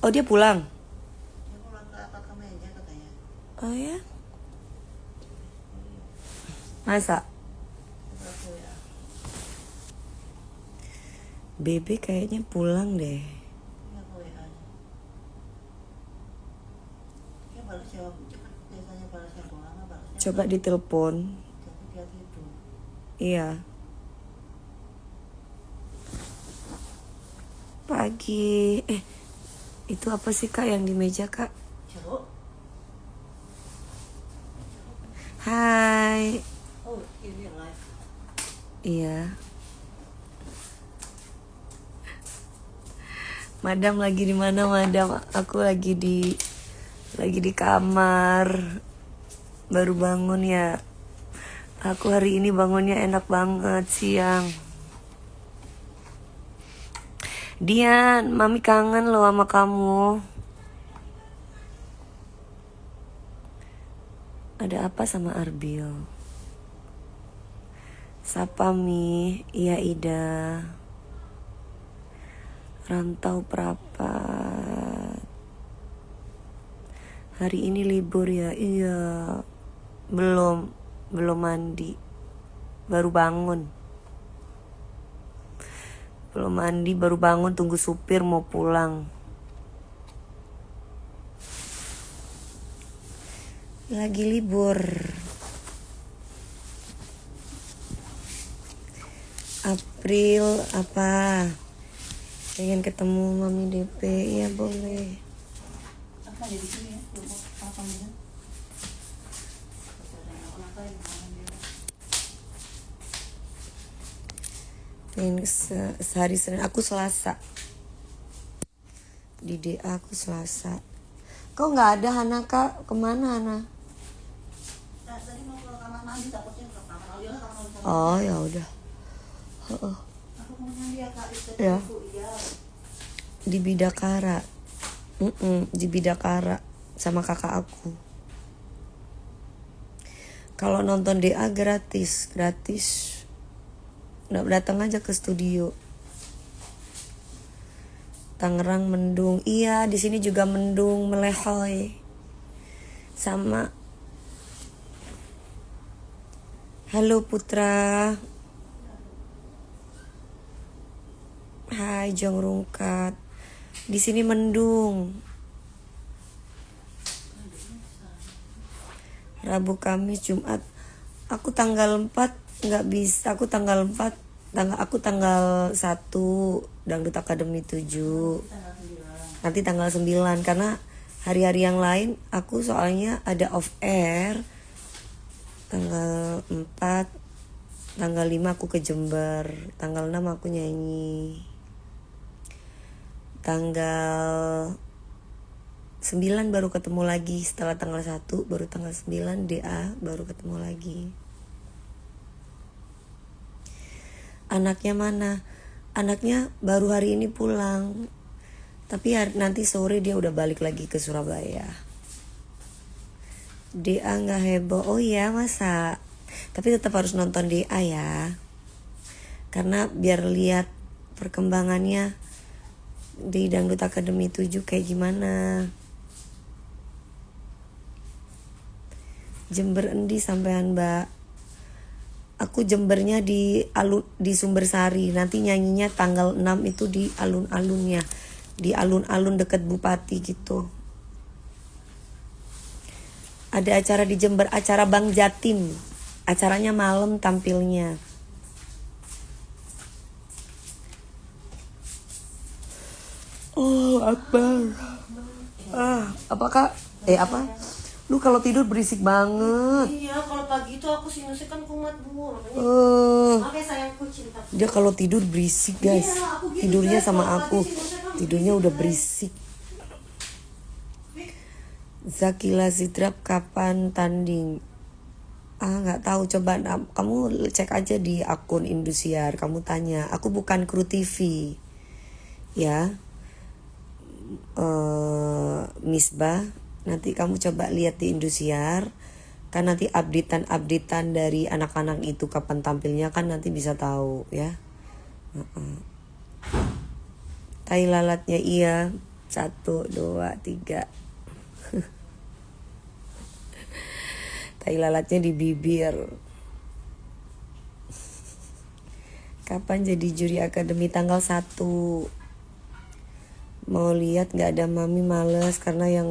Oh, dia pulang. Dia pulang ke apartemennya katanya. Oh ya? Masa? Berapa ya? Bebe kayaknya pulang deh. Iya ke WA nya. Dia balas jawab cepet, biasanya balasnya doang, balasnya Coba ditelepon. tapi dia tidur. Iya. Pagi. Itu apa sih Kak yang di meja Kak? Jeruk? Hai. Oh ini live. Iya. Madam lagi di mana Madam? Aku lagi di kamar. Baru bangun ya. Aku hari ini bangunnya enak banget siang. Dian, Mami kangen loh sama kamu. Ada apa sama Arbil? Sapa Mi, iya Ida. Rantau Perapat. Hari ini libur ya? Iya. Belum mandi. Baru bangun. Belum mandi, baru bangun, tunggu supir mau pulang. Lagi libur. April apa? Pengen ketemu Mami DP, ya boleh. Apa ya di sini ya? Lupa apa namanya? Pengen sehari Senin, aku Selasa. Di DA aku Selasa. Kok nggak ada Hana Kak? Kemana Hana? Tadi mau ke kamar mandi, takutnya ke kamar mandi lah, kamar mandi. Oh ya udah. Aku mau mandi ya Kak, itu Ya. iya. Di Bidakara. Di Bidakara sama kakak aku. Kalau nonton DA gratis. Udah datang aja ke studio. Tangerang mendung. Iya, di sini juga mendung, melehoi. Sama. Halo Putra. Hai Jong Rungkat. Di sini mendung. Rabu, Kamis, Jumat. Aku tanggal 4 nggak bisa. Aku tanggal 1 Dangdut Akademi 7. Nanti tanggal 9 karena hari-hari yang lain aku soalnya ada off air. Tanggal 4, tanggal 5 aku ke Jember, tanggal 6 aku nyanyi. Tanggal 9 baru ketemu lagi, setelah tanggal 1 baru tanggal 9 DA baru ketemu lagi. Anaknya mana? Anaknya baru hari ini pulang. Tapi nanti sore dia udah balik lagi ke Surabaya. DA nggak heboh. Oh iya masa? Tapi tetap harus nonton DA ya. Karena biar lihat perkembangannya di Dangdut Akademi 7 kayak gimana. Jember endi sampean Mbak? Aku Jembernya di Sumbersari. Nanti nyanyinya tanggal 6 itu di alun-alunnya. Di alun-alun deket Bupati gitu. Ada acara di Jember, acara Bang Jatim. Acaranya malam tampilnya. Oh, Akbar. Apakah apa? Lu kalau tidur berisik banget. Iya, kalau pagi itu aku sinusnya kan kumat Bu. Makanya sayangku cinta. Dia kalau tidur berisik guys. Iya, aku gitu, Tidurnya guys. sama Kalau aku. pagi sinusnya kan Tidurnya berisik, udah guys. berisik. Zakila Zidrap kapan tanding? Nggak tahu, coba kamu cek aja di akun Indosiar. Kamu tanya. Aku bukan kru TV. Ya. Misbah. Nanti kamu coba lihat di Indosiar. Kan nanti updatean dari anak-anak itu kapan tampilnya kan nanti bisa tahu ya. Tai lalatnya iya. 1, 2, 3. Tai lalatnya di bibir. Kapan jadi juri akademi? Tanggal 1. Mau lihat gak ada mami, males karena yang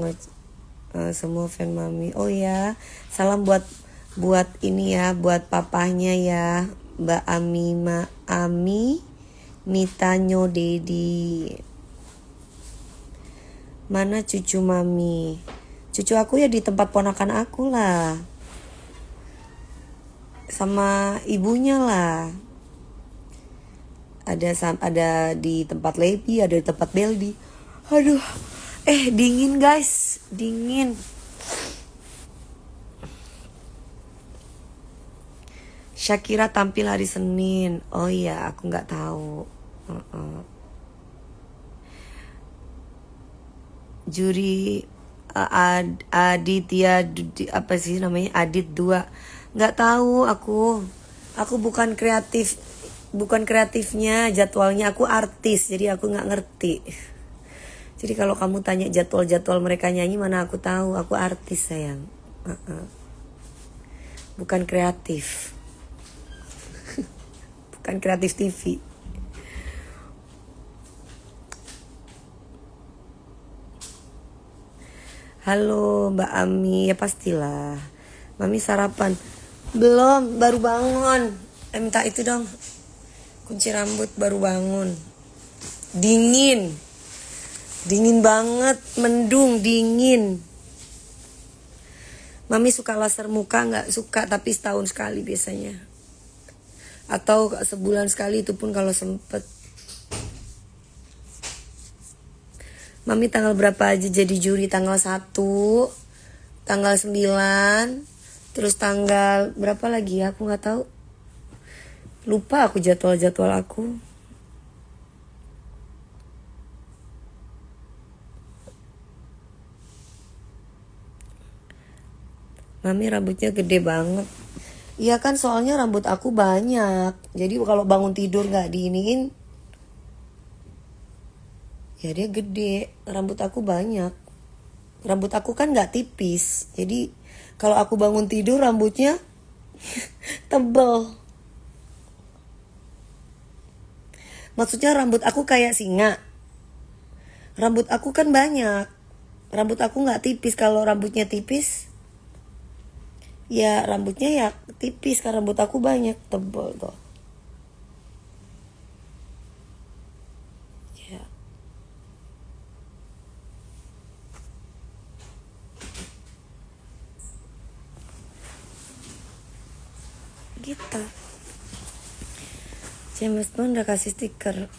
semua fan mami. Oh ya, salam buat ini ya, buat papahnya ya, Mbak Ami Mitanyo Dedi. Mana cucu mami? Cucu aku ya di tempat ponakan aku lah, sama ibunya lah. Ada di tempat Levi, ada di tempat Beldi. Aduh, dingin guys, dingin. Shakira tampil hari Senin. Oh iya, aku nggak tahu. Juri Aditya apa sih namanya, Adit 2. Nggak tahu aku. Aku bukan kreatifnya, jadwalnya. Aku artis, jadi aku nggak ngerti. Jadi kalau kamu tanya jadwal mereka nyanyi, mana aku tahu. Aku artis sayang. Bukan kreatif. Bukan kreatif TV. Halo Mbak Ami, ya pastilah. Mami sarapan? Belum, baru bangun. Minta itu dong, kunci rambut, baru bangun. Dingin banget, mendung, dingin. Mami suka laser muka? Nggak suka, tapi setahun sekali biasanya, atau sebulan sekali, itu pun kalau sempet. Mami tanggal berapa aja jadi juri? Tanggal 1, tanggal 9, terus tanggal berapa lagi ya, aku nggak tahu, lupa aku jadwal aku. Mami rambutnya gede banget. Iya kan, soalnya rambut aku banyak. Jadi kalau bangun tidur gak diiniin, ya dia gede. Rambut aku banyak. Rambut aku kan gak tipis. Jadi kalau aku bangun tidur rambutnya tebel. Maksudnya rambut aku kayak singa. Rambut aku kan banyak. Rambut aku gak tipis. Kalau rambutnya tipis, ya rambutnya ya tipis. Karena rambut aku banyak, tebal tuh. Ya. Gitu. James Bond udah kasih stiker?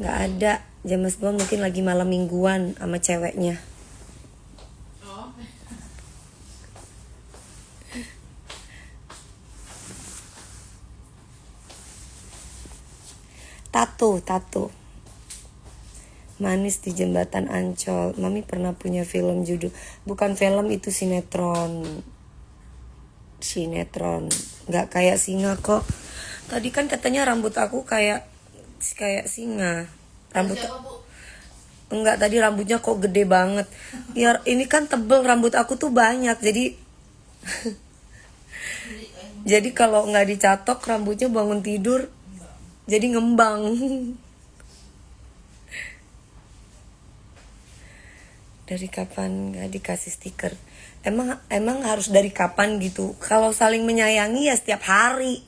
Nggak ada. James Bond mungkin lagi malam mingguan sama ceweknya. Tato manis di jembatan Ancol. Mami pernah punya film judul, bukan film, itu sinetron. Nggak kayak singa kok. Tadi kan katanya rambut aku kayak singa. Enggak, tadi rambutnya kok gede banget. Ya ini kan tebel, rambut aku tuh banyak, jadi jadi kalau nggak dicatok rambutnya bangun tidur jadi ngembang. Dari kapan nggak dikasih stiker? Emang harus dari kapan gitu? Kalau saling menyayangi ya setiap hari.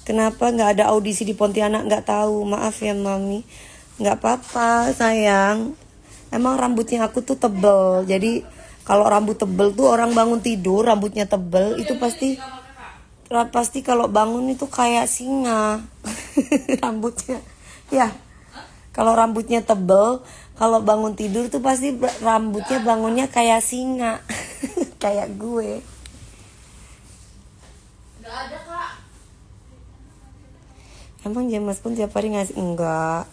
Kenapa nggak ada audisi di Pontianak? Nggak tahu, maaf ya mami. Nggak apa-apa sayang. Emang rambutnya aku tuh tebel, jadi kalau rambut tebel tuh orang bangun tidur rambutnya tebel itu pasti kalau bangun itu kayak singa. Rambutnya ya, kalau rambutnya tebel, kalau bangun tidur tuh pasti rambutnya bangunnya kayak singa. Kayak gue. Nggak ada kak. Emang James pun tiap hari ngasih? Enggak.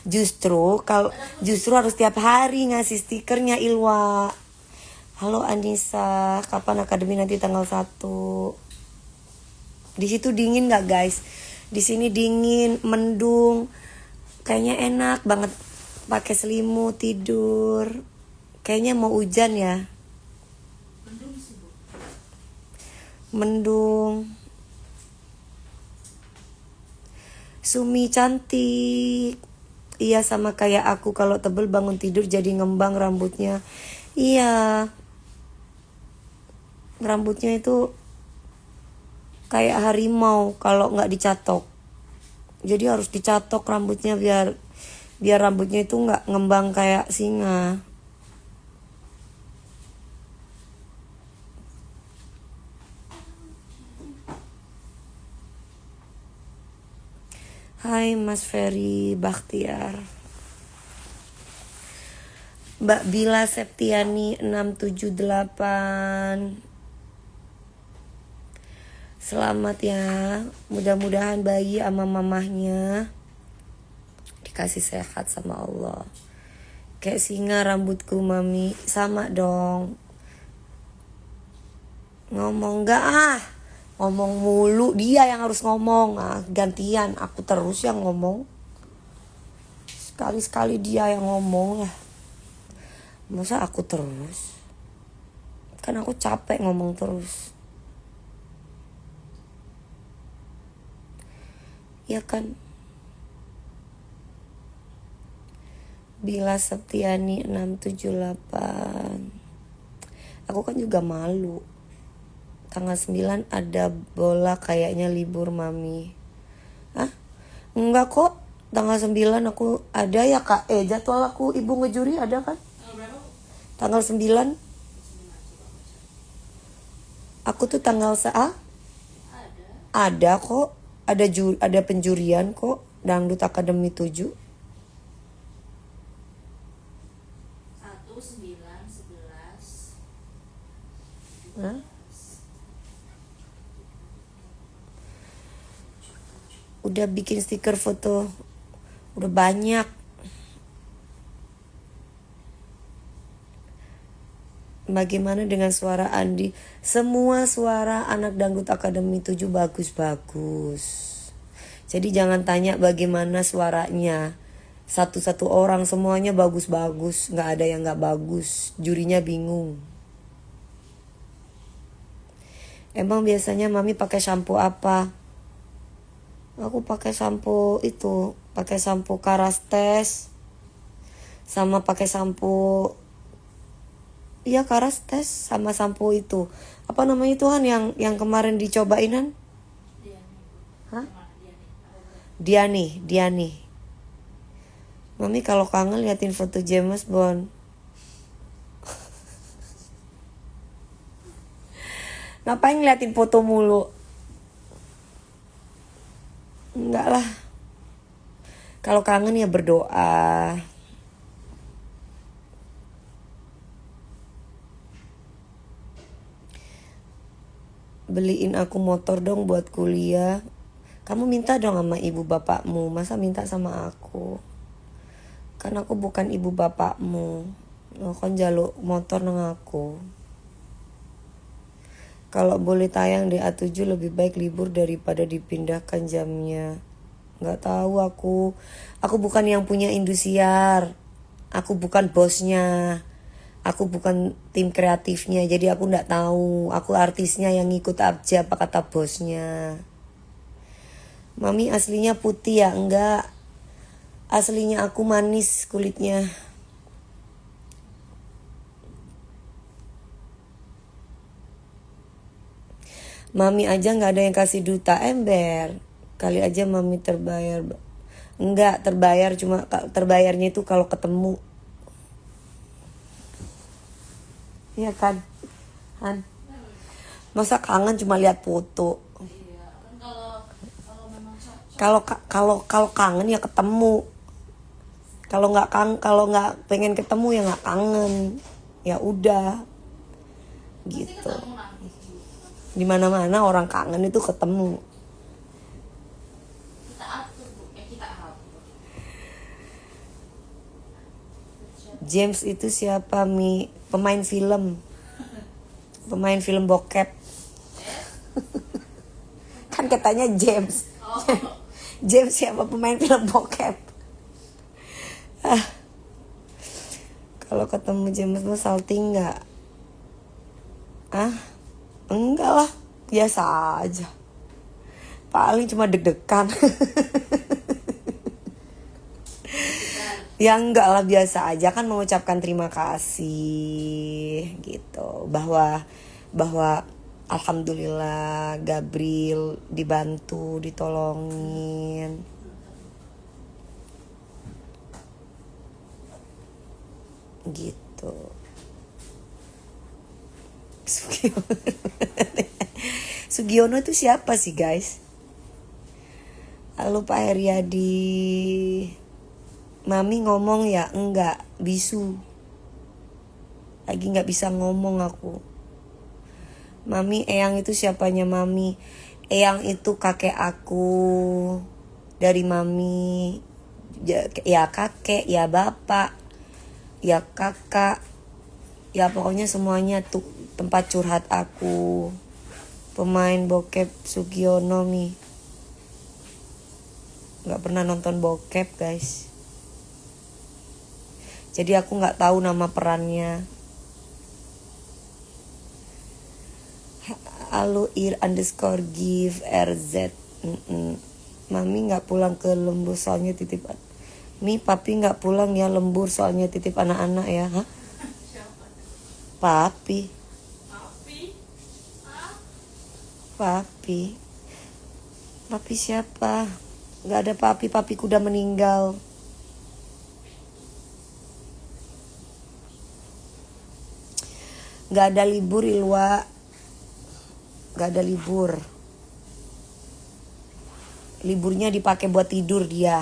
Justru harus tiap hari ngasih stikernya, Ilwa. Halo Anissa, kapan akademi? Nanti tanggal 1. Di situ dingin nggak guys? Di sini dingin, mendung. Kayaknya enak banget pakai selimut tidur. Kayaknya mau hujan ya. Mendung. Sumi cantik. Iya sama kayak aku, kalau tebel bangun tidur jadi ngembang rambutnya. Iya. Rambutnya itu kayak harimau kalau nggak dicatok. Jadi harus dicatok rambutnya biar rambutnya itu nggak ngembang kayak singa. Hai Mas Ferry Bakhtiar. Mbak Bila Septiani 678. Selamat ya. Mudah-mudahan bayi sama mamahnya dikasih sehat sama Allah. Kayak singa rambutku mami. Sama dong. Ngomong gak ah. Ngomong mulu, dia yang harus ngomong. Gantian, aku terus yang ngomong. Sekali-sekali dia yang ngomong lah. Masa aku terus? Kan aku capek ngomong terus. Ya kan? Bila Septiani 678. Aku kan juga malu. Tanggal 9 ada bola kayaknya libur mami. Hah? Enggak kok. Tanggal 9 aku ada ya kak. Jadwal aku ibu ngejuri ada kan? Tanggal 9. Aku tuh tanggal Ada kok. Ada penjurian kok. Dangdut Akademi 7. 1, 9, 11. Hah? Udah bikin stiker foto. Udah banyak. Bagaimana dengan suara Andi? Semua suara anak Dangdut Akademi 7 bagus-bagus. Jadi jangan tanya bagaimana suaranya. Satu-satu orang semuanya bagus-bagus. Gak ada yang gak bagus. Jurinya bingung. Emang biasanya mami pakai shampoo apa? Aku pakai shampoo itu. Pakai shampoo Karastes. Sama pakai shampoo. Iya Karastes sama shampoo itu. Apa namanya itu Han yang kemarin dicobainan? Hah? Diani. Mami kalau kangen liatin foto James Bond. Ngapain ngeliatin foto mulu? Enggak lah. Kalau kangen ya berdoa. Beliin aku motor dong buat kuliah. Kamu minta dong sama ibu bapakmu. Masa minta sama aku? Kan aku bukan ibu bapakmu. Lo kan jaluk motor nang aku. Kalau boleh tayang di A7 lebih baik libur daripada dipindahkan jamnya. Gak tahu aku. Aku bukan yang punya Indosiar. Aku bukan bosnya. Aku bukan tim kreatifnya. Jadi aku gak tahu. Aku artisnya yang ngikut aja apa kata bosnya. Mami aslinya putih ya? Enggak. Aslinya aku manis kulitnya. Mami aja gak ada yang kasih duta ember. Kali aja mami terbayar. Enggak terbayar, cuma terbayarnya itu kalau ketemu. Iya kan Han? Masa kangen cuma lihat foto? Iya, kan memang cocok. Kalau kangen ya ketemu. Kalau nggak pengen ketemu ya nggak kangen. Ya udah gitu. Di mana-mana orang kangen itu ketemu. Kita atur, Bu. Kita atur. James itu siapa Mi? Pemain film bokep. Kan Kan katanya James. James siapa pemain film bokep? Kalau ketemu James mau salting nggak? Enggak lah, biasa aja. Paling cuma deg-degan. Ya enggak lah, biasa aja kan, mengucapkan terima kasih gitu, bahwa alhamdulillah Gabriel dibantu, ditolongin. Gitu. Sugiono itu siapa sih guys? Halo Pak Heriadi. Mami ngomong ya? Enggak, bisu. Lagi gak bisa ngomong aku. Mami, Eyang itu siapanya Mami? Eyang itu kakek aku. Dari Mami. Ya kakek, ya bapak, ya kakak. Ya pokoknya semuanya tuh tempat curhat aku. Pemain bokep Sugiono Mi. Gak pernah nonton bokep guys. Jadi aku gak tahu nama perannya. Halo ir_give RZ. Mami gak pulang ke lembur soalnya titip. Mi, papi gak pulang ya lembur soalnya titip anak-anak ya. Hah? Papi. Papi siapa? Gak ada papi, papiku udah meninggal. Gak ada libur Ilwa. Gak ada libur. Liburnya dipakai buat tidur dia.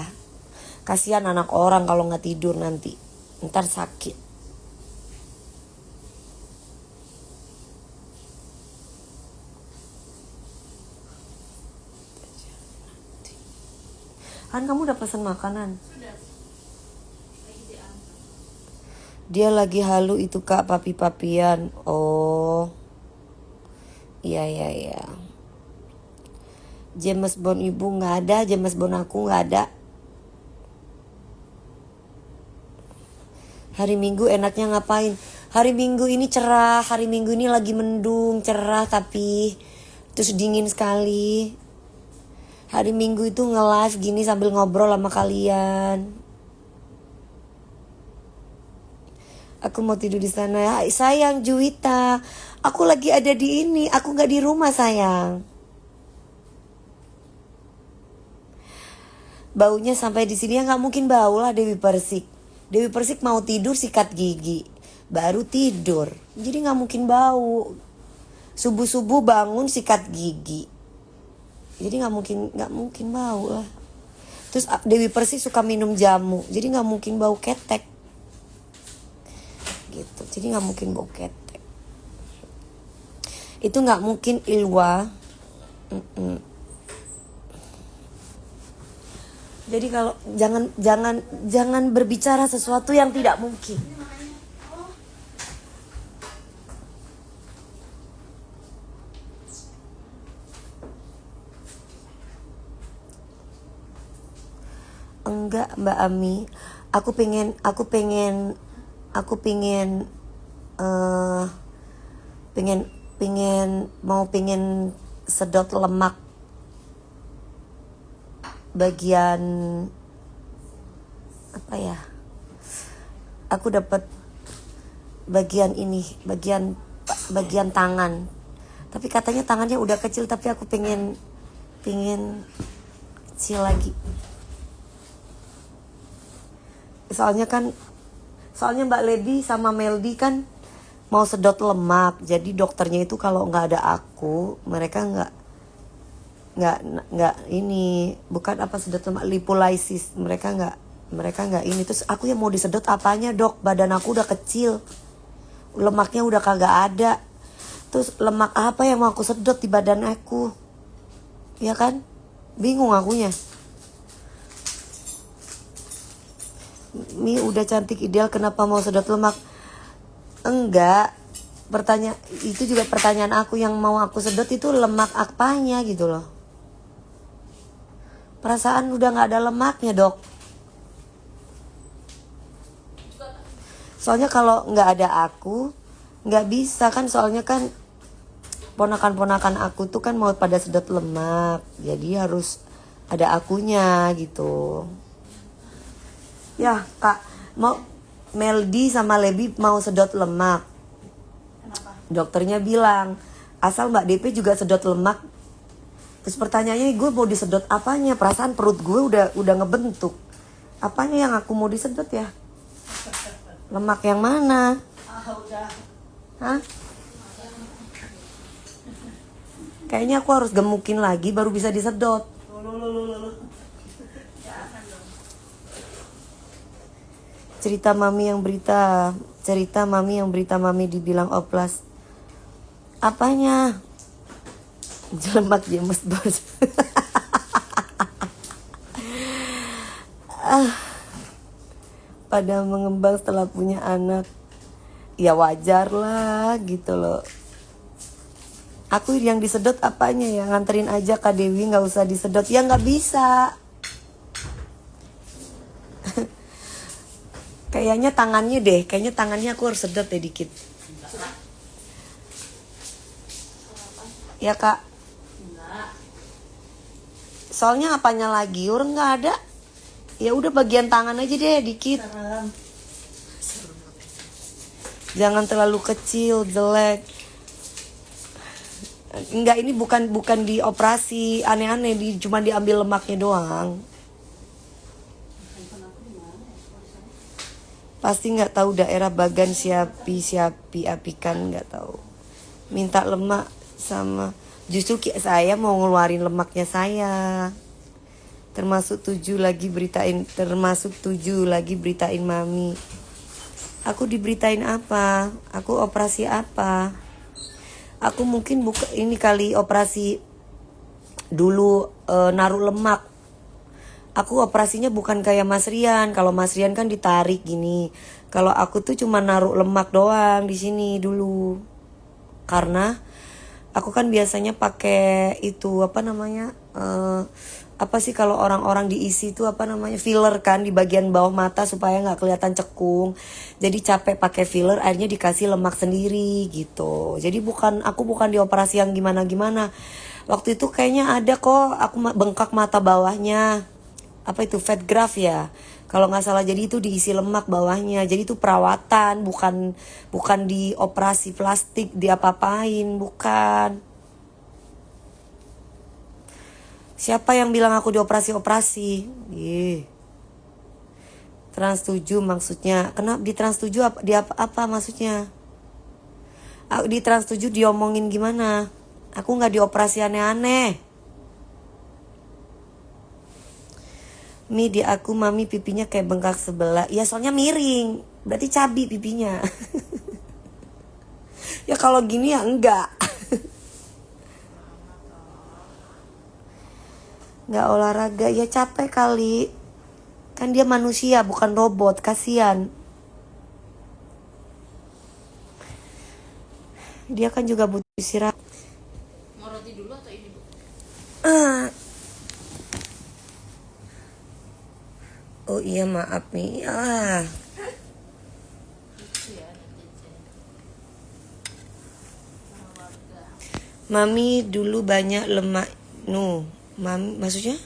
Kasihan anak orang kalau gak tidur nanti. Ntar sakit. Kan kamu udah pesan makanan? Sudah. Dia lagi halu itu kak, papi-papian. Oh. Iya. James Bond ibu gak ada, James Bond aku gak ada. Hari Minggu enaknya ngapain? Hari Minggu ini cerah, hari Minggu ini lagi mendung, cerah tapi terus dingin sekali. Hari Minggu itu nge-live gini sambil ngobrol sama kalian. Aku mau tidur di sana. Sayang Juwita, aku lagi ada di ini. Aku nggak di rumah sayang. Baunya sampai di sini ya nggak mungkin bau lah Dewi Persik. Dewi Persik mau tidur sikat gigi, baru tidur. Jadi nggak mungkin bau. Subuh-subuh bangun sikat gigi. Jadi nggak mungkin bau lah. Terus Dewi Persik suka minum jamu, jadi nggak mungkin bau ketek. Gitu, jadi nggak mungkin bau ketek. Itu nggak mungkin Ilwa. Jadi kalau jangan berbicara sesuatu yang tidak mungkin. Enggak Mbak Ami, aku pengen sedot lemak bagian apa ya? Aku dapat bagian ini, bagian tangan. Tapi katanya tangannya udah kecil, tapi aku pengen kecil lagi. Soalnya Mbak Lady sama Meldi kan mau sedot lemak. Jadi dokternya itu kalau nggak ada aku, mereka nggak ini, bukan apa sedot lemak, lipolisis. Mereka nggak ini. Terus aku yang mau disedot apanya dok? Badan aku udah kecil, lemaknya udah kagak ada. Terus lemak apa yang mau aku sedot di badan aku? Ya kan? Bingung akunya. Mi udah cantik ideal, kenapa mau sedot lemak? Enggak. Itu juga pertanyaan aku, yang mau aku sedot itu lemak apanya gitu loh. Perasaan udah nggak ada lemaknya, Dok. Soalnya kalau nggak ada aku, nggak bisa kan. Soalnya kan ponakan-ponakan aku tuh kan mau pada sedot lemak. Jadi harus ada akunya gitu. Ya, Kak, mau Meldi sama Lebi mau sedot lemak. Kenapa? Dokternya bilang, asal Mbak DP juga sedot lemak. Terus pertanyaannya, gue mau disedot apanya? Perasaan perut gue udah ngebentuk. Apanya yang aku mau disedot ya? Lemak yang mana? Udah. Hah? Kayaknya aku harus gemukin lagi baru bisa disedot. Loh. Jangan dong. Cerita mami yang berita mami dibilang oplas. Apanya? Jelemak James Bos. Pada mengembang setelah punya anak. Ya wajar lah gitu loh. Aku yang disedot apanya ya? Nganterin aja Kak Dewi, gak usah disedot. Ya gak bisa. Kayaknya tangannya aku harus sedot deh dikit. Ya Kak. Soalnya apanya lagi? Orang nggak ada. Ya udah bagian tangan aja deh dikit. Jangan terlalu kecil, jelek. Enggak, ini bukan dioperasi aneh-aneh, cuma diambil lemaknya doang. Pasti nggak tahu daerah bagan siapi apikan, nggak tahu. Minta lemak sama justru saya mau ngeluarin lemaknya saya. Termasuk 7 lagi beritain mami. Aku diberitain apa? Aku operasi apa? Aku mungkin ini kali operasi dulu naruh lemak. Aku operasinya bukan kayak Mas Rian. Kalau Mas Rian kan ditarik gini. Kalau aku tuh cuma naruh lemak doang di sini dulu. Karena aku kan biasanya pakai itu apa namanya? Apa sih kalau orang-orang diisi itu apa namanya? Filler kan di bagian bawah mata supaya nggak kelihatan cekung. Jadi capek pakai filler, akhirnya dikasih lemak sendiri gitu. Jadi aku bukan dioperasi yang gimana-gimana. Waktu itu kayaknya ada kok aku bengkak mata bawahnya. Apa itu fat graft ya? Kalau nggak salah, jadi itu diisi lemak bawahnya. Jadi itu perawatan, bukan dioperasi plastik, diapa-apain, bukan. Siapa yang bilang aku dioperasi-operasi? Trans 7 maksudnya. Kenapa di Trans 7 apa maksudnya? Di Trans 7 diomongin gimana? Aku nggak dioperasi aneh-aneh. Di aku mami pipinya kayak bengkak sebelah. Ya soalnya miring. Berarti cabi pipinya. Ya kalau gini ya enggak. Nggak olahraga ya capek kali. Kan dia manusia bukan robot, kasihan. Dia kan juga butuh istirahat. Mau roti dulu atau ini, Bu? Oh iya maaf nih. Mami dulu banyak lemak. Mami maksudnya?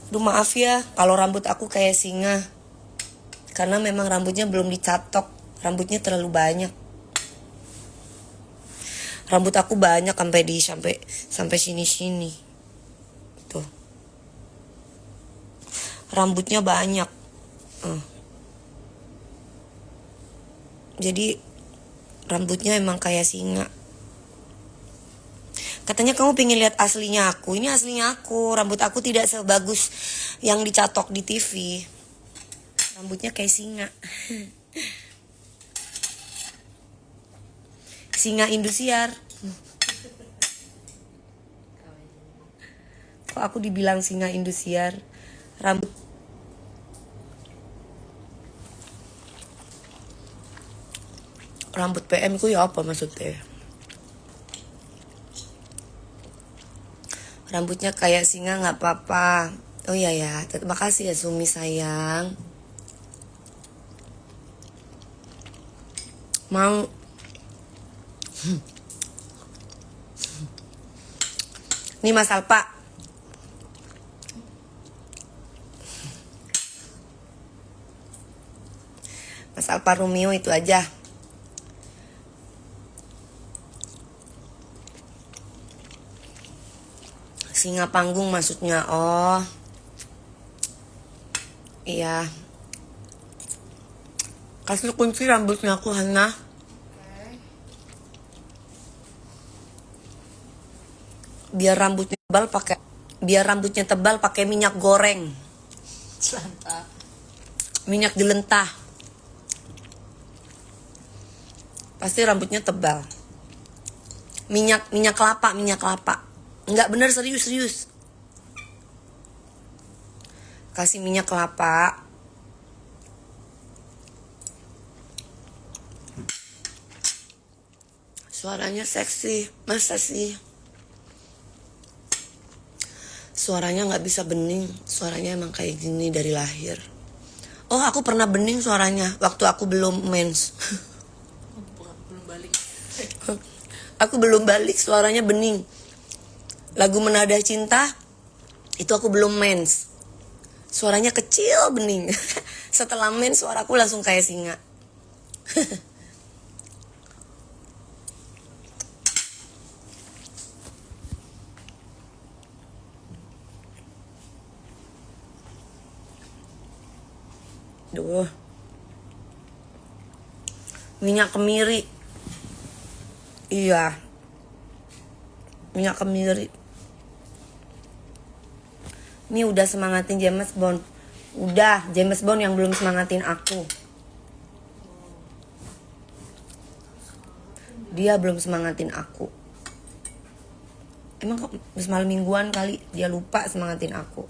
Duh maaf ya kalau rambut aku kayak singa. Karena memang rambutnya belum dicatok. Rambutnya terlalu banyak. Rambut aku banyak sampai sini-sini. Tuh. Rambutnya banyak. Jadi rambutnya emang kayak singa. Katanya kamu pengen lihat aslinya aku. Ini aslinya aku. Rambut aku tidak sebagus yang dicatok di TV. Rambutnya kayak singa. Singa Indosiar. Kok aku dibilang singa Indosiar? Rambut PM ku ya apa maksudnya? Rambutnya kayak singa nggak apa-apa. Oh iya ya, terima kasih ya Sumi sayang. Mau Nih Mas Alpa. Mas Alfa Romeo itu aja. Singa panggung maksudnya. Oh iya. Kasih kunci rambutnya aku Hana. Biar rambutnya tebal pakai minyak goreng. Minyak jelentah. Pasti rambutnya tebal. Minyak kelapa. Enggak bener, serius. Kasih minyak kelapa. Suaranya seksi, masa sih? Suaranya nggak bisa bening, suaranya emang kayak gini dari lahir. Oh, aku pernah bening suaranya waktu aku belum mens. Aku belum balik, suaranya bening. Lagu Menada Cinta itu aku belum mens. Suaranya kecil bening. Setelah mens suaraku langsung kayak singa. Duh. Minyak kemiri. Iya. Minyak kemiri. Ini udah semangatin James Bond. Udah, James Bond yang belum semangatin aku. Dia belum semangatin aku. Emang kok semalam mingguan kali dia lupa semangatin aku.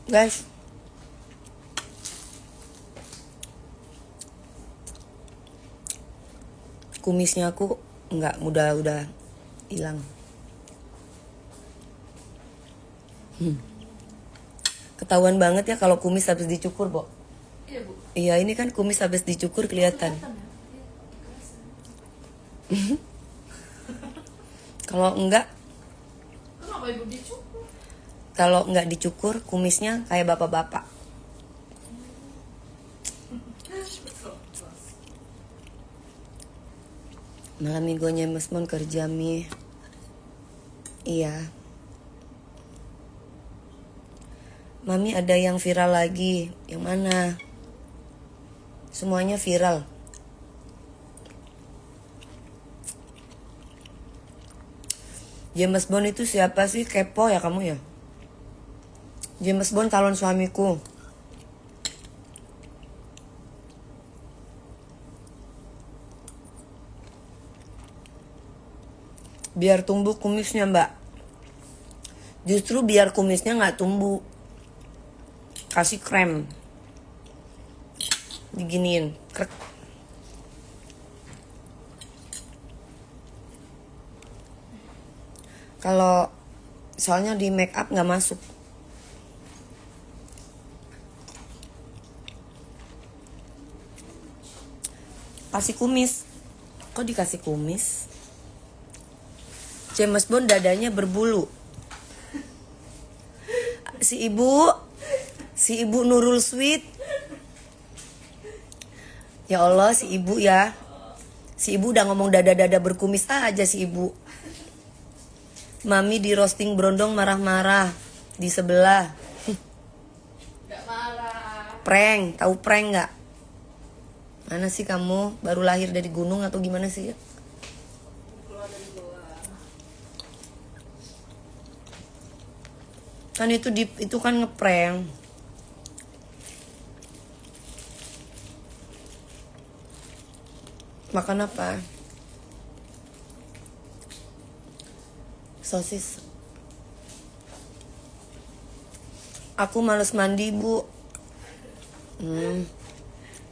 Guys, kumisnya aku nggak udah hilang. Ketahuan banget ya kalau kumis habis dicukur, Bo. Iya, Bu. Iya, ini kan kumis habis dicukur kelihatan. Kalau enggak, Kenapa Ibu dicukur? kalau enggak dicukur kumisnya kayak bapak-bapak. Malam minggunya Mas Mon kerja mi. Iya. Mami ada yang viral lagi. Yang mana? Semuanya viral. James Bond itu siapa sih? Kepo ya kamu ya? James Bond calon suamiku. Biar tumbuh kumisnya, Mbak. Justru biar kumisnya nggak tumbuh, kasih krem, diginiin, krek. Kalau soalnya di make up nggak masuk. Kasih kumis. Kok dikasih kumis? James Bond dadanya berbulu. Si ibu Nurul Sweet. Ya Allah, si ibu ya. Si ibu udah ngomong dada-dada berkumis aja si ibu. Mami di roasting Brondong marah-marah di sebelah. Gak marah. Prank, tahu prank nggak? Mana sih kamu? Baru lahir dari gunung atau gimana sih? Keluar dari bawah. Kan itu kan ngeprank. Makan apa? Sosis. Aku males mandi, Bu.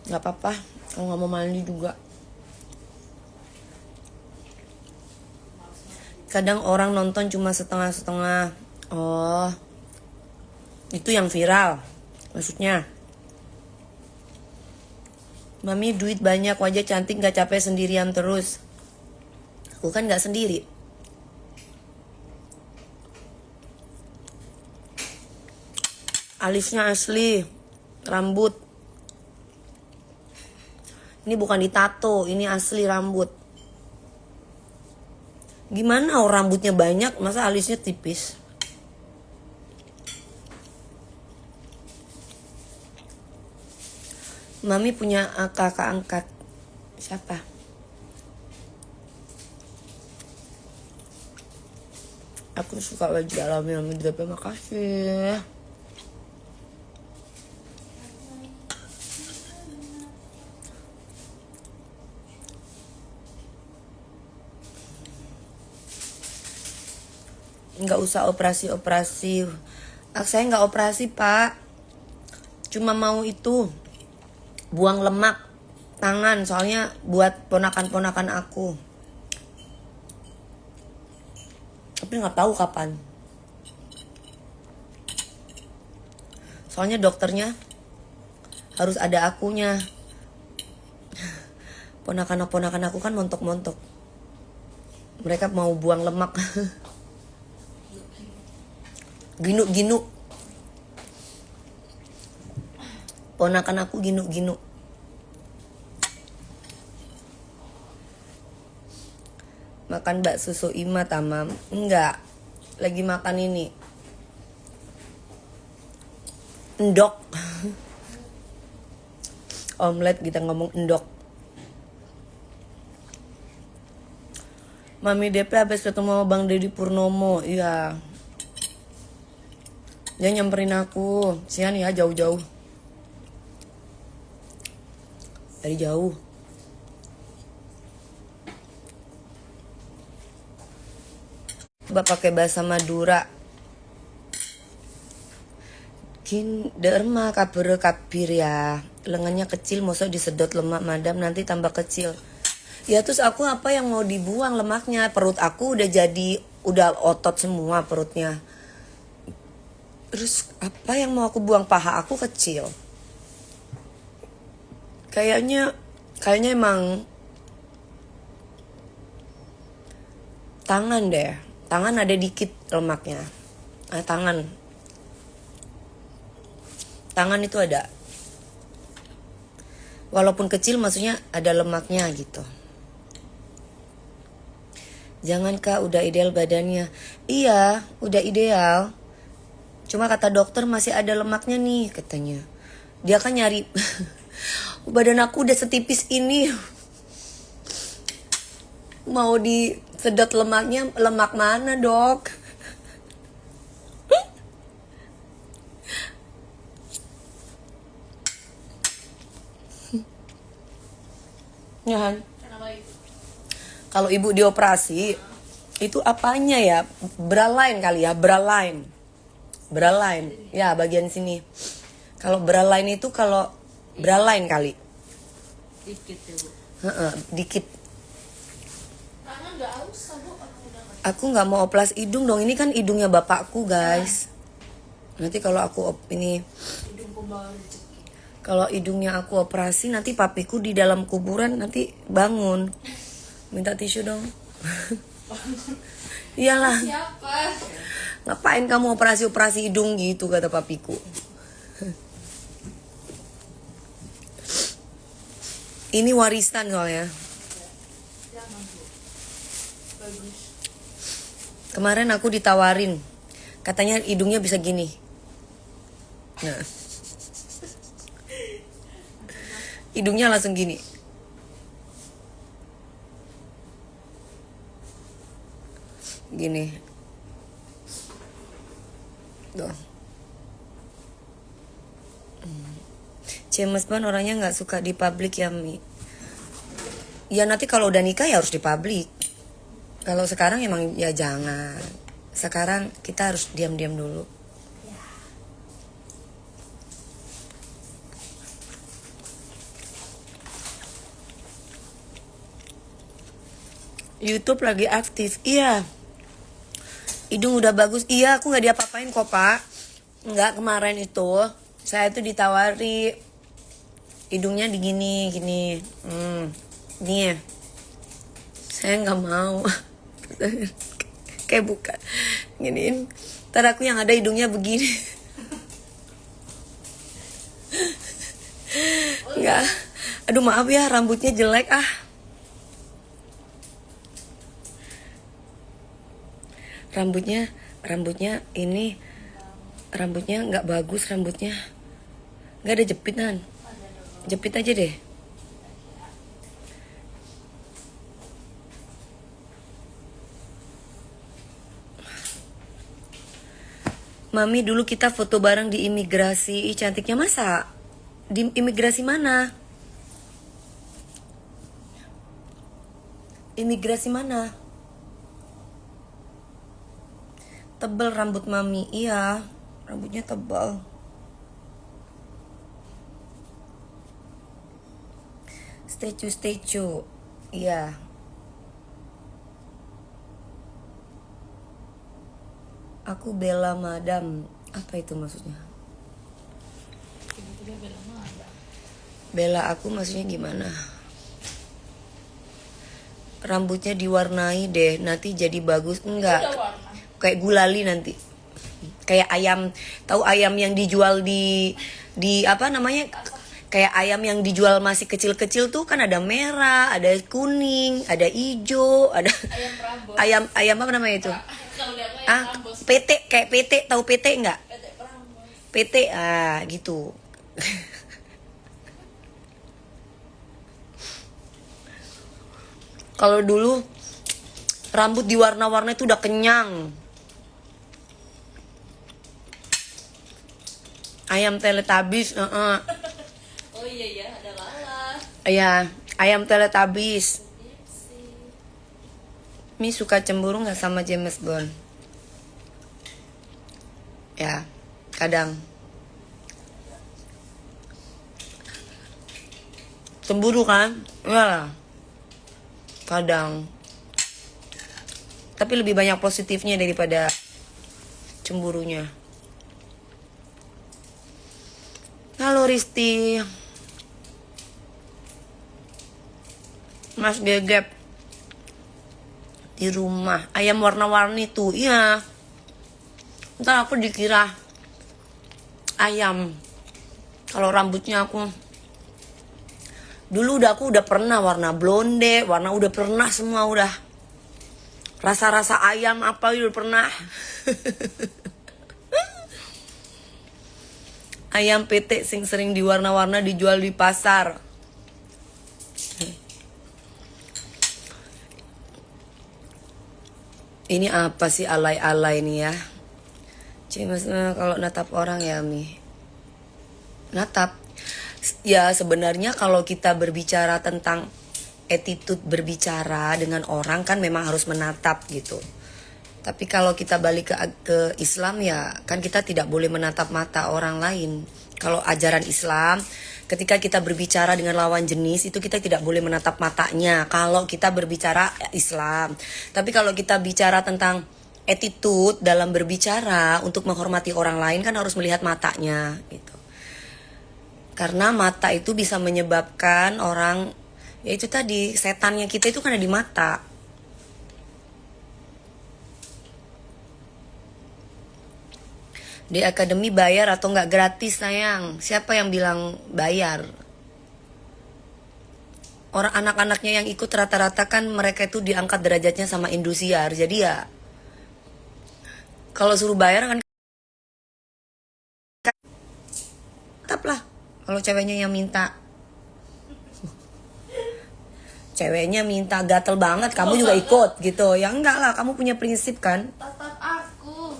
Gak apa-apa. Kalau gak mau mandi juga. Kadang orang nonton cuma setengah-setengah. Oh, itu yang viral maksudnya. Mami duit banyak, wajah cantik, gak capek sendirian terus. Aku kan gak sendiri. Alisnya asli, rambut. Ini bukan ditato, ini asli rambut. Gimana rambutnya banyak, masa alisnya tipis? Mami punya kakak angkat. Siapa? Aku suka baju dalam Mami DP, makasih. Nggak usah operasi. Saya nggak operasi, Pak. Cuma mau itu buang lemak tangan, soalnya buat ponakan-ponakan aku. Tapi nggak tahu kapan. Soalnya dokternya harus ada akunya. Ponakan-ponakan aku kan montok-montok. Mereka mau buang lemak. Ginu. Ponakan aku ginu. Makan bakso Soima tamam. Enggak. Lagi makan ini. Endok. Omelet kita ngomong endok. Mami DP habis ketemu sama Bang Deddy Purnomo. Iya. Dia nyamperin aku. Sian ya, jauh-jauh. Dari jauh. Coba pakai bahasa Madura. Kin derma kabur kabir ya. Lengannya kecil, masa disedot lemak madam nanti tambah kecil. Ya terus aku apa yang mau dibuang lemaknya? Perut aku udah otot semua perutnya. Terus apa yang mau aku buang? Paha aku kecil. Kayaknya emang tangan deh. Tangan ada dikit lemaknya. Tangan itu ada. Walaupun kecil maksudnya ada lemaknya gitu. Jangan Kak, udah ideal badannya. Iya, udah ideal. Cuma kata dokter masih ada lemaknya nih katanya. Dia kan nyari. Badan aku udah setipis ini. Mau disedot lemaknya, lemak mana dok? Ya Han. Kalau ibu dioperasi, itu apanya ya? Bralain kali ya, bralain. Ya bagian sini. Kalau bralain itu kalau bralain kali. Dikit ya Bu. Dikit. Tangan nggak usah Bu. Aku nggak mau oplas hidung dong. Ini kan hidungnya bapakku guys. Nanti kalau aku ini. Hidung pembawa rezeki. Kalau hidungnya aku operasi nanti papiku di dalam kuburan nanti bangun. Minta tisu dong. Iyalah. Siapa? Ngapain kamu operasi hidung gitu kata papiku. Ini warisan soalnya. Bagus. Kemarin aku ditawarin. Katanya hidungnya bisa gini. Nah. Hidungnya langsung gini. Gini. Tuh. Cemes banget orangnya gak suka di publik ya Mi. Ya nanti kalau udah nikah ya harus di publik. Kalau sekarang emang ya jangan. Sekarang kita harus diam-diam dulu. YouTube lagi aktif. Iya. Hidung udah bagus. Iya, aku nggak diapa-apain kok, Pak. Nggak, kemarin itu saya tuh ditawari hidungnya digini gini. Nih, saya nggak mau. Kayak bukan giniin. Ntar aku yang ada hidungnya begini. Nggak. Aduh maaf ya, rambutnya jelek ah. Rambutnya ini rambutnya nggak bagus, rambutnya nggak ada jepitan. Jepit aja deh. Mami, dulu kita foto bareng di imigrasi. Ih, cantiknya masa? Di imigrasi mana? Imigrasi mana? Tebel rambut Mami. Iya, rambutnya tebal. Statue. Iya. Aku bela madam. Apa itu maksudnya? Bela aku maksudnya gimana? Rambutnya diwarnai deh, nanti jadi bagus. Enggak. Kayak gulali nanti. Kayak ayam, tahu ayam yang dijual di apa namanya? Kayak ayam yang dijual masih kecil-kecil tuh kan ada merah, ada kuning, ada hijau, ada ayam apa namanya itu? PT, kayak PT, tahu PT enggak? PT gitu. Kalau dulu rambut diwarna-warna itu udah kenyang. Ayam Teletubbies, Oh iya ada Lala. Iya, ayam Teletubbies. Mi suka cemburu nggak sama James Bond? Ya, kadang. Cemburu kan? Ya, kadang. Tapi lebih banyak positifnya daripada cemburunya. Halo Risti. Mas Gegep di rumah. Ayam warna-warni tuh. Iya. Ntar aku dikira ayam. Kalau rambutnya aku dulu aku udah pernah warna blonde, warna udah pernah semua udah. Rasa-rasa ayam apa udah pernah. Ayam PT sing sering diwarna-warna dijual di pasar. Ini apa sih alay-alay nih ya? James, kalau natap orang ya Mi. Natap. Ya sebenarnya kalau kita berbicara tentang attitude berbicara dengan orang kan memang harus menatap gitu. Tapi kalau kita balik ke Islam ya kan kita tidak boleh menatap mata orang lain. Kalau ajaran Islam ketika kita berbicara dengan lawan jenis itu kita tidak boleh menatap matanya kalau kita berbicara Islam. Tapi kalau kita bicara tentang attitude dalam berbicara untuk menghormati orang lain kan harus melihat matanya gitu. Karena mata itu bisa menyebabkan orang, ya itu tadi setannya kita itu kan ada di mata. Di akademi bayar atau nggak gratis sayang? Siapa yang bilang bayar? Orang anak-anaknya yang ikut rata-rata kan mereka itu diangkat derajatnya sama Indosiar. Jadi ya kalau suruh bayar kan tetap lah. Kalau ceweknya yang minta, ceweknya minta gatel banget, kamu juga ikut gitu. Ya enggak lah, kamu punya prinsip kan? Tatap aku.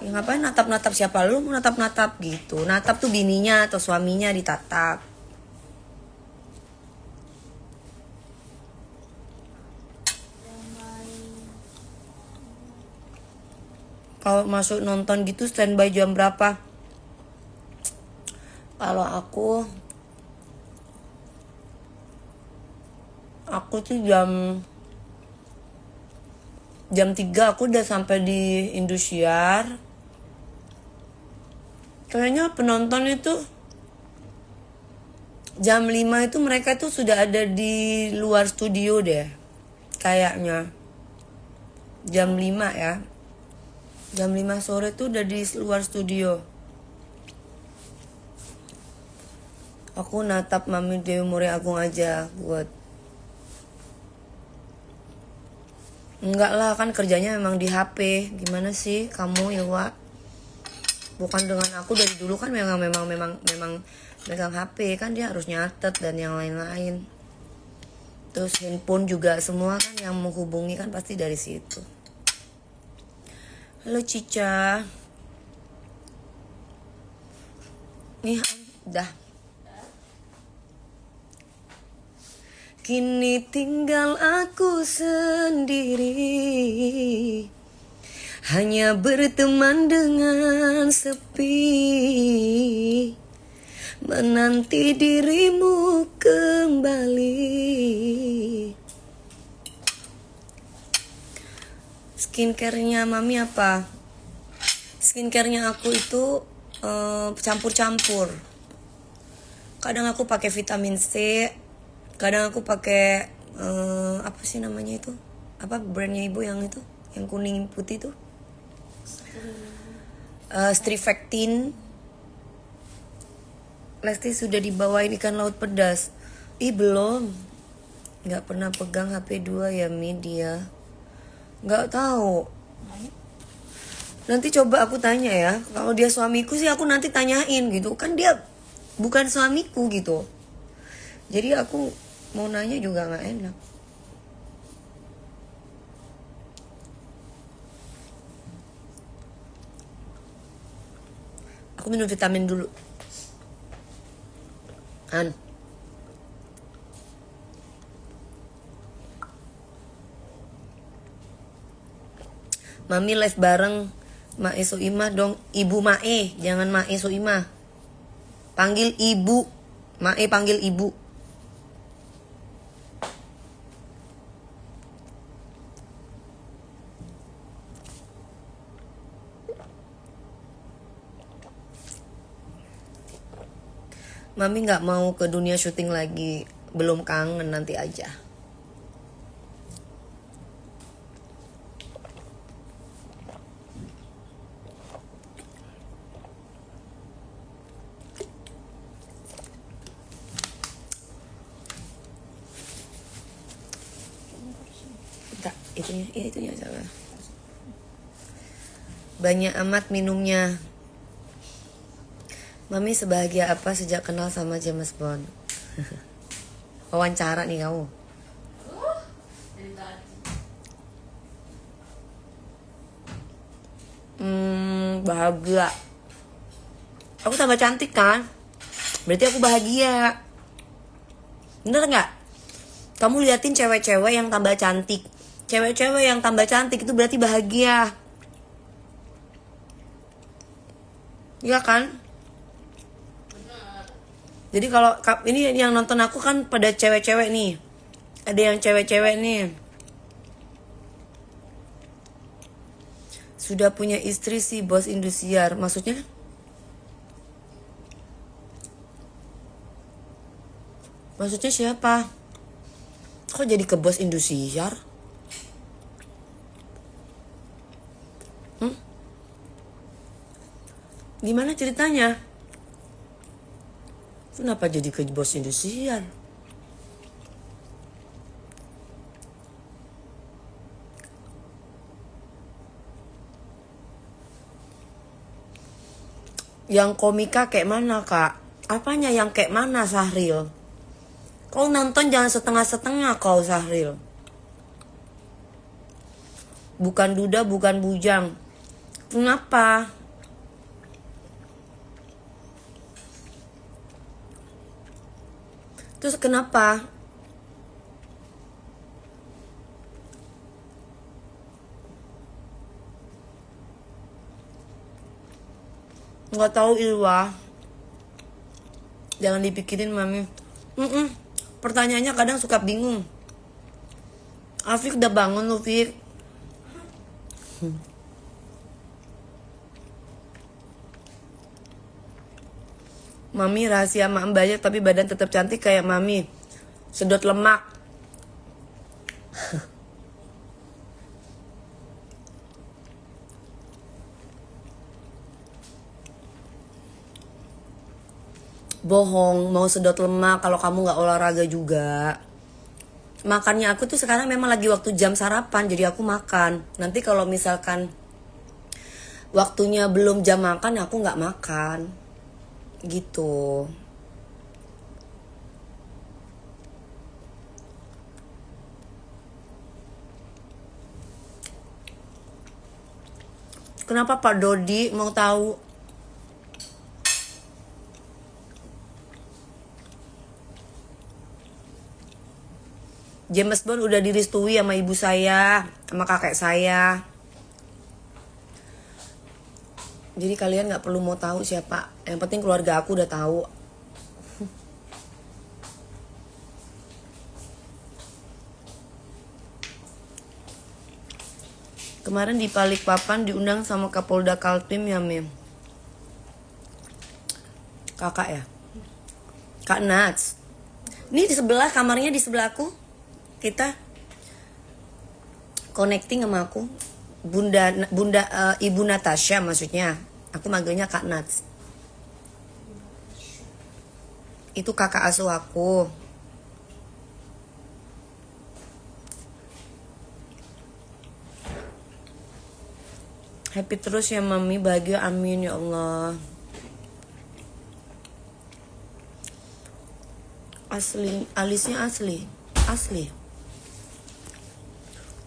Ya ngapain natap-natap siapa lu mau natap-natap gitu. Natap tuh bininya atau suaminya ditatap. Kalau masuk nonton gitu standby jam berapa? Kalau aku tuh jam Jam 3 aku udah sampai di Indosiar. Kayaknya penonton itu jam 5 itu mereka tuh sudah ada di luar studio deh. Kayaknya jam 5 ya. Jam 5 sore tuh udah di luar studio. Aku natap Mami Dewi Mury Agung aja buat. Enggak lah, kan kerjanya memang di HP. Gimana sih kamu ya, Wak? Bukan dengan aku dari dulu kan memang megang HP kan, dia harus nyatet dan yang lain-lain. Terus handphone juga semua kan yang menghubungi kan pasti dari situ. Halo Cica. Nih, dah. Kini tinggal aku sendiri, hanya berteman dengan sepi, menanti dirimu kembali. Skincare-nya Mami apa? Skincare-nya aku itu campur-campur. Kadang aku pakai vitamin C, kadang aku pakai apa sih namanya itu? Apa brandnya ibu yang itu? Yang kuning putih tuh? Strivectin. Lesti sudah dibawain ikan laut pedas. Ih belum. Nggak pernah pegang HP 2 ya media. Nggak tahu. Nanti coba aku tanya ya. Kalau dia suamiku sih aku nanti tanyain gitu. Kan dia bukan suamiku gitu. Jadi aku mau nanya juga nggak enak. Aku minum vitamin dulu. Mami live bareng Mae Soimah dong. Ibu Mae, jangan Mae Soimah. Panggil ibu. Mae panggil ibu. Mami gak mau ke dunia syuting lagi. Belum kangen, nanti aja. Tak, itunya salah. Banyak amat minumnya. Mami sebahagia apa sejak kenal sama James Bond? Wawancara nih kamu. Bahagia. Aku tambah cantik kan? Berarti aku bahagia. Bener gak? Kamu liatin cewek-cewek yang tambah cantik. Cewek-cewek yang tambah cantik itu berarti bahagia. Iya kan? Jadi kalau ini yang nonton aku kan pada cewek-cewek nih. Ada yang cewek-cewek nih. Sudah punya istri sih bos Indosiar. Maksudnya? Maksudnya siapa? Kok jadi ke bos Indosiar? Gimana ceritanya? Kenapa jadi ke bos Indosiar? Yang komika kayak mana kak? Apanya yang kayak mana Sahril? Kau nonton jangan setengah-setengah kau Sahril. Bukan duda, bukan bujang. Kenapa? Terus kenapa? Nggak tahu Ilwa. Jangan dipikirin Mami. Pertanyaannya kadang suka bingung. Afik udah bangun lu Fik. Mami rahasia mak banyak tapi badan tetap cantik kayak mami. Sedot lemak. Bohong, mau sedot lemak kalau kamu nggak olahraga juga. Makannya aku tuh sekarang memang lagi waktu jam sarapan, jadi aku makan. Nanti kalau misalkan waktunya belum jam makan, aku nggak makan. Gitu. Kenapa Pak Dodi mau tahu? James Bond udah direstui sama ibu saya, sama kakek saya. Jadi kalian nggak perlu mau tahu siapa. Yang penting keluarga aku udah tahu. Kemarin di Balikpapan diundang sama Kapolda Kaltim ya, Mim. Kakak ya? Kak Nats. Ini di sebelah, kamarnya di sebelahku. Kita connecting sama aku. Ibu Natasha maksudnya. Aku manggilnya Kak Nats. Itu kakak asuh aku. Happy terus ya mami, bahagia, amin ya Allah. Asli, alisnya asli.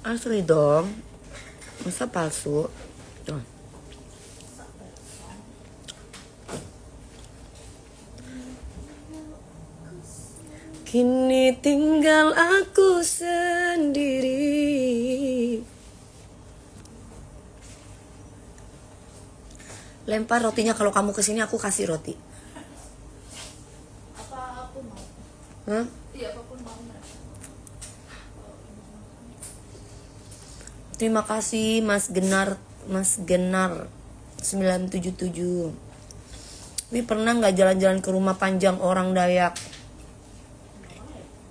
Asli dong. Masa palsu? Tuh. Kini tinggal aku sendiri. Lempar rotinya, kalau kamu kesini aku kasih roti. Apa aku mau? Hah? Iya, apapun mau. Terima kasih Mas Genar 977. Ini pernah nggak jalan-jalan ke rumah panjang orang Dayak?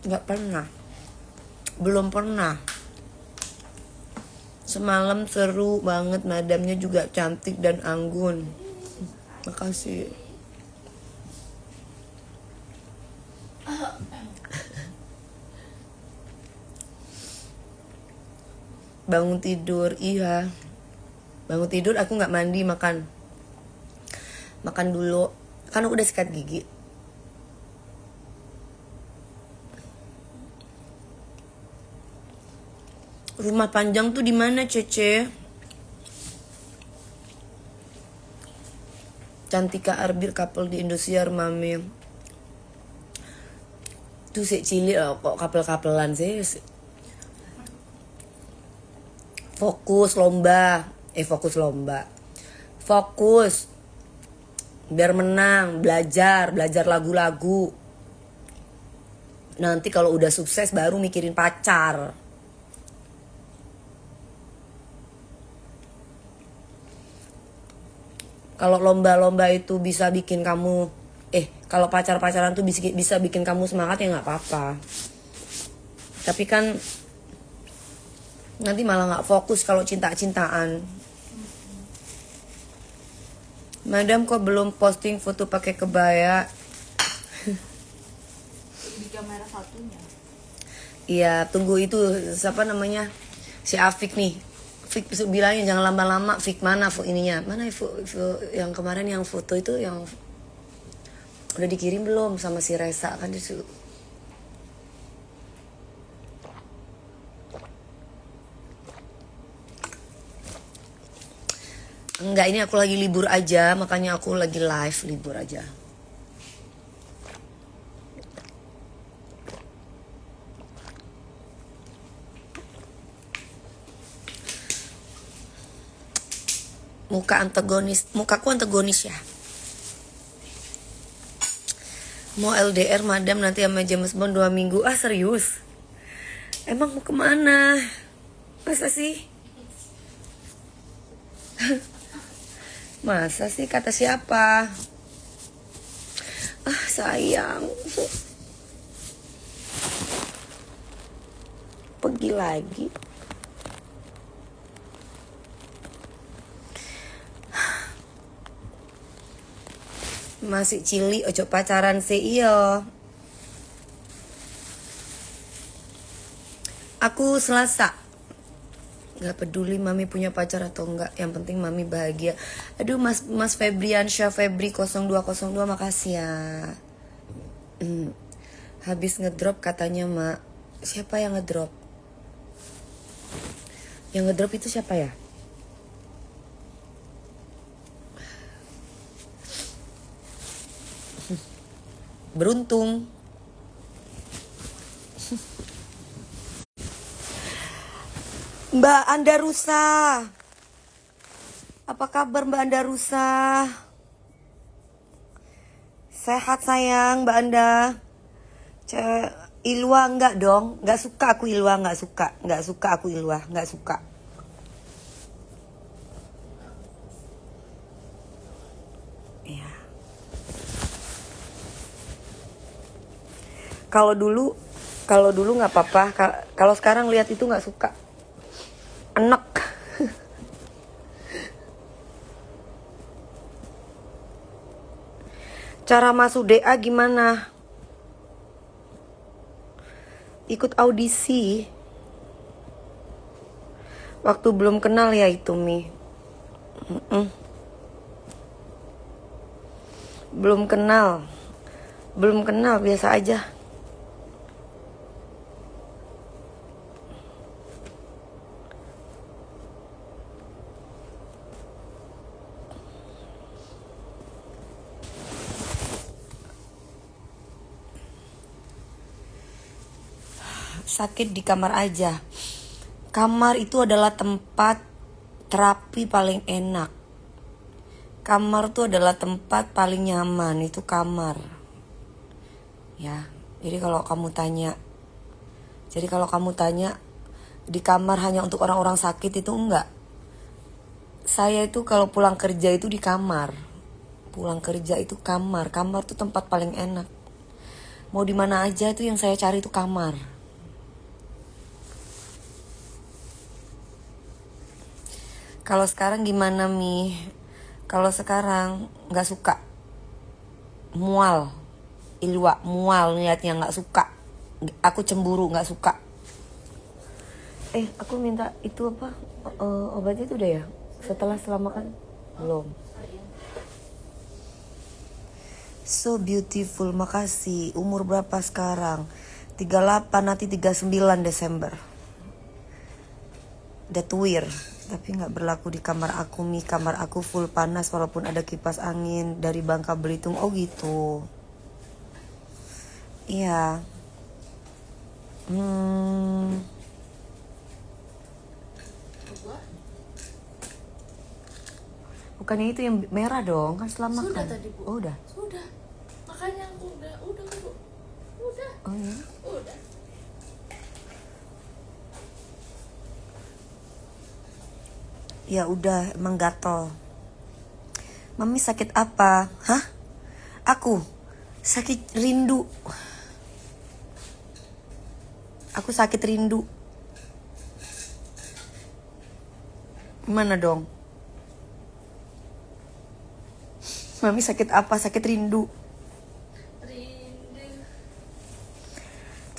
Nggak pernah. Belum pernah. Semalam seru banget, madamnya juga cantik dan anggun. Makasih. Bangun tidur, iya. Bangun tidur aku nggak mandi, makan dulu. Kan aku udah sikat gigi. Rumah panjang tuh di mana, Cece? Cantika Arbir couple di Indosiar, mami. Tuh si cilik loh, kok couple-couplean sih. Fokus lomba. Fokus. Biar menang, belajar lagu-lagu. Nanti kalau udah sukses baru mikirin pacar. Kalau lomba-lomba itu bisa bikin kamu kalau pacaran tuh bisa bikin kamu semangat, ya nggak apa-apa. Tapi kan nanti malah nggak fokus kalau cinta-cintaan. Madam kok belum posting foto pakai kebaya? Di kamera satunya. Iya, tunggu itu siapa namanya? Si Afik nih. Fik bilangin jangan lama-lama. Fik mana ininya? Mana yang kemarin yang foto itu yang udah dikirim belum sama si Resa kan disuruh. Enggak, ini aku lagi libur aja, makanya aku lagi live libur aja. Mukaku antagonis ya. Mau LDR madam nanti sama James Bond 2 minggu. Ah serius? Emang mau kemana? Masa sih? Masa sih, kata siapa? Ah, sayang. Pergi lagi. Masih cili ojo pacaran sih iyo. Aku Selasa. Gak peduli mami punya pacar atau enggak, yang penting mami bahagia. Aduh, Mas Febriansyah Febri 0202, makasih ya. Habis ngedrop katanya mak. Siapa yang ngedrop? Yang ngedrop itu siapa ya? Beruntung. Mbak Andarusa. Apa kabar Mbak Andarusa? Sehat sayang Mbak Anda. Ilwa enggak dong? Enggak suka aku Ilwa, enggak suka. Enggak suka aku Ilwa, enggak suka. Iya. Kalau dulu nggak apa-apa. Kalau sekarang lihat itu nggak suka. Enek. Cara masuk DA gimana? Ikut audisi. Waktu belum kenal ya itu Mi. Belum kenal biasa aja. Sakit di kamar aja. Kamar itu adalah tempat terapi paling enak. Kamar itu adalah tempat paling nyaman, itu kamar. Ya, jadi kalau kamu tanya di kamar hanya untuk orang-orang sakit itu enggak. Saya itu kalau pulang kerja itu di kamar. Pulang kerja itu kamar. Kamar itu tempat paling enak. Mau di mana aja itu yang saya cari itu kamar. Kalau sekarang gimana Mi? Kalau sekarang nggak suka, mual, Ilwa, mual niatnya nggak suka. Aku cemburu, nggak suka. Aku minta itu apa? Obatnya itu udah ya? Setelah makan belum? So beautiful, makasih. Umur berapa sekarang? 38, nanti 39 Desember. That weird. Tapi gak berlaku di kamar aku Mi. Kamar aku full panas walaupun ada kipas angin dari Bangka Belitung. Oh gitu. Iya. Bukannya itu yang merah dong, kan setelah makan. Sudah tadi, Bu. Oh, udah. Sudah. Makanya aku udah, Bu. Udah. Oh ya. Udah. Ya udah, emang gatel. Mami sakit apa? Hah? Aku sakit rindu. Aku sakit rindu. Mana dong? Mami sakit apa? Sakit rindu.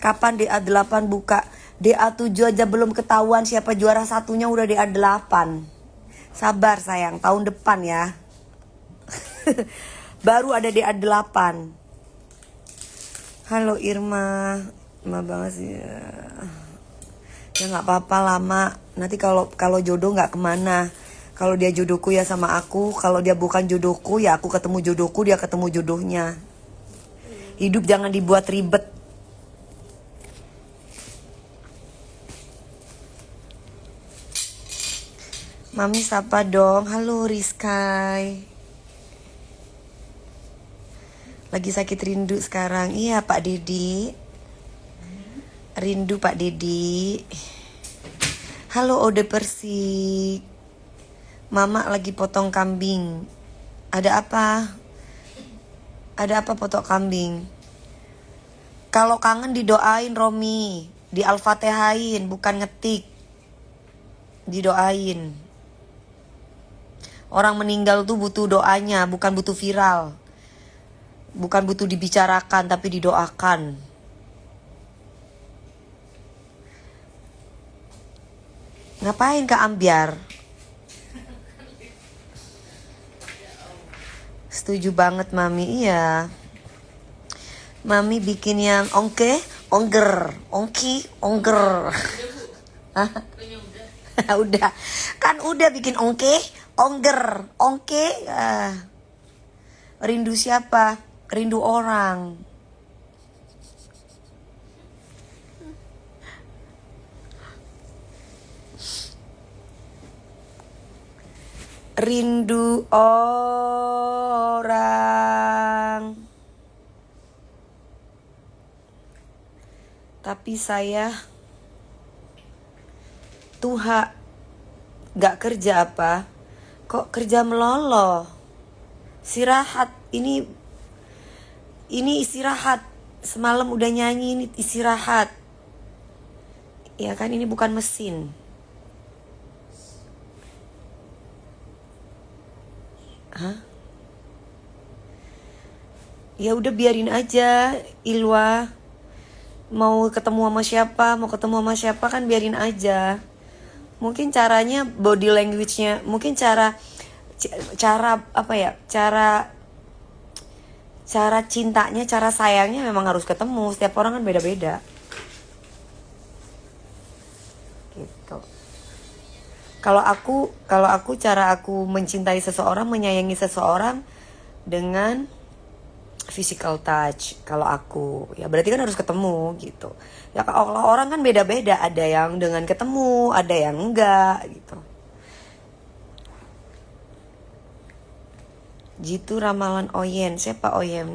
Kapan DA8 buka? DA7 aja belum ketahuan siapa juara satunya udah DA8. Sabar sayang, tahun depan ya. Baru ada DA8. Halo Irma. Lama banget sih. Ya gak apa-apa lama. Nanti kalau jodoh gak kemana. Kalau dia jodohku ya sama aku. Kalau dia bukan jodohku ya aku ketemu jodohku, dia ketemu jodohnya. Hidup jangan dibuat ribet. Mami sapa dong. Halo Rizky. Lagi sakit rindu sekarang. Iya Pak Dedi. Rindu Pak Dedi. Halo Ode Persik. Mama lagi potong kambing. Ada apa? Ada apa potong kambing? Kalau kangen didoain Romi, di Al-Fatihain, bukan ngetik. Didoain. Orang meninggal tuh butuh doanya, bukan butuh viral. Bukan butuh dibicarakan, tapi didoakan. Ngapain Kak Ambiar? Setuju banget Mami, iya. Mami bikin yang ongke, ongger, ongki, ongger. Hah? Udah, kan udah bikin ongke, ongger, ongke. Rindu siapa? Rindu orang. Rindu orang. Tapi saya Tuha gak kerja apa? Kok kerja meloloh? Istirahat. Ini istirahat. Semalam udah nyanyi, ini istirahat. Ya kan ini bukan mesin. Hah? Ya udah biarin aja Ilwa. Mau ketemu sama siapa kan biarin aja. Mungkin caranya body language-nya, mungkin cara apa ya? Cara cintanya, cara sayangnya memang harus ketemu. Setiap orang kan beda-beda. Gitu. Kalau aku cara aku mencintai seseorang, menyayangi seseorang dengan physical touch. Kalau aku ya berarti kan harus ketemu gitu. Ya kalau orang kan beda-beda, ada yang dengan ketemu, ada yang enggak gitu. Jitu ramalan Oyen. Siapa Oyen?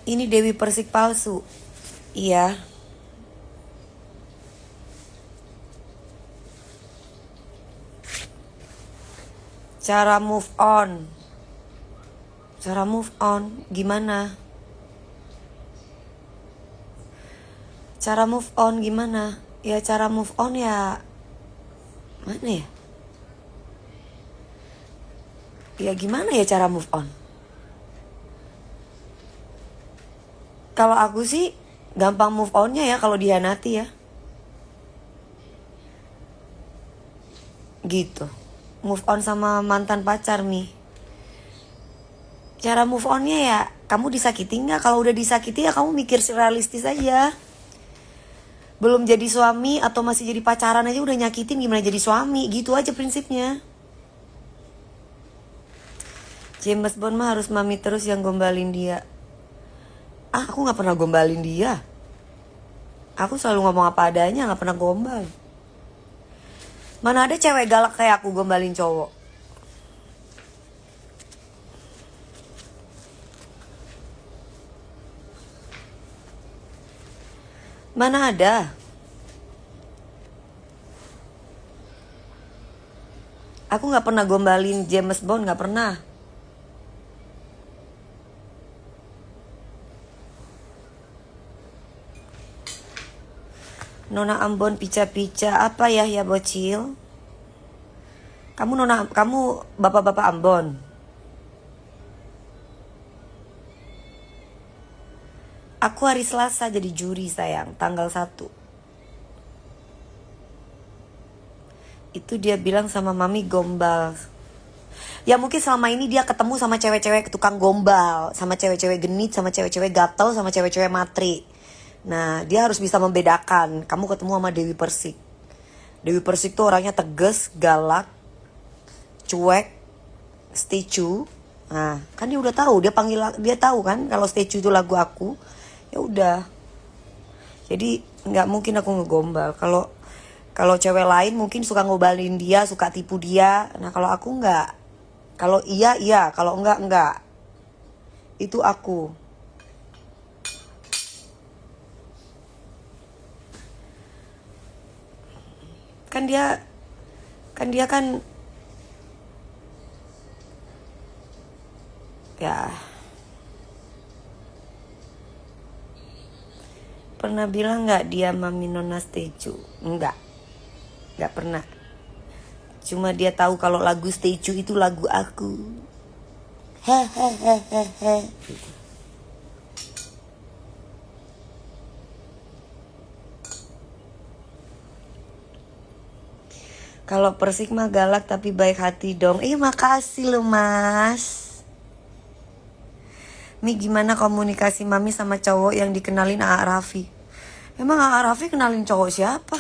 Ini Dewi Persik palsu. Iya. Cara move on gimana? Cara move on gimana? Ya cara move on ya mana ya? Ya gimana ya cara move on? Kalau aku sih gampang move onnya ya kalau dihianati ya. Gitu. Move on sama mantan pacar nih. Cara move onnya ya kamu disakiti nggak? Kalau udah disakiti ya kamu mikir realistis aja. Belum jadi suami atau masih jadi pacaran aja udah nyakitin, gimana jadi suami? Gitu aja prinsipnya. James Bond mah harus Mami terus yang gombalin dia. Aku gak pernah gombalin dia. Aku selalu ngomong apa adanya, gak pernah gombal. Mana ada cewek galak kayak aku gombalin cowok. Mana ada. Aku gak pernah gombalin James Bond, gak pernah. Nona Ambon pica-pica apa ya bocil? Kamu bapak-bapak Ambon. Aku hari Selasa jadi juri sayang, tanggal 1. Itu dia bilang sama Mami gombal. Ya mungkin selama ini dia ketemu sama cewek-cewek tukang gombal, sama cewek-cewek genit, sama cewek-cewek gatel, sama cewek-cewek matri. Nah dia harus bisa membedakan. Kamu ketemu sama Dewi Persik. Dewi Persik tuh orangnya tegas, galak, cuek, statue. Nah kan dia udah tahu, dia tahu kan kalau statue itu lagu aku. Ya udah. Jadi nggak mungkin aku ngegombal. Kalau cewek lain mungkin suka ngobalin dia, suka tipu dia. Nah kalau aku nggak. Kalau iya, kalau enggak. Itu aku. Kan dia kan ya pernah bilang nggak dia Mami Nona Stay Cu? Nggak pernah. Cuma dia tahu kalau lagu Stay Cu itu lagu aku. Hehehehe. Kalau Persik mah galak tapi baik hati dong. Makasih lo Mas. Mi gimana komunikasi Mami sama cowok yang dikenalin A.A. Raffi? Emang A.A. Raffi kenalin cowok siapa?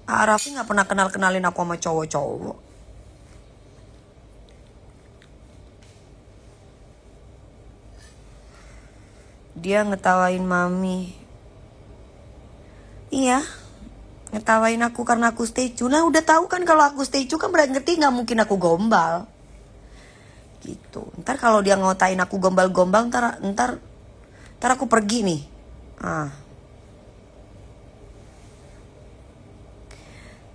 A.A. Raffi gak pernah kenalin aku sama cowok-cowok. Dia ngetawain Mami. Iya, ngetawain aku karena aku stay tune. Nah udah tahu kan kalau aku stay tune kan berarti gak mungkin aku gombal. Gitu. Ntar kalau dia ngotain aku gombal-gombal, ntar aku pergi nih.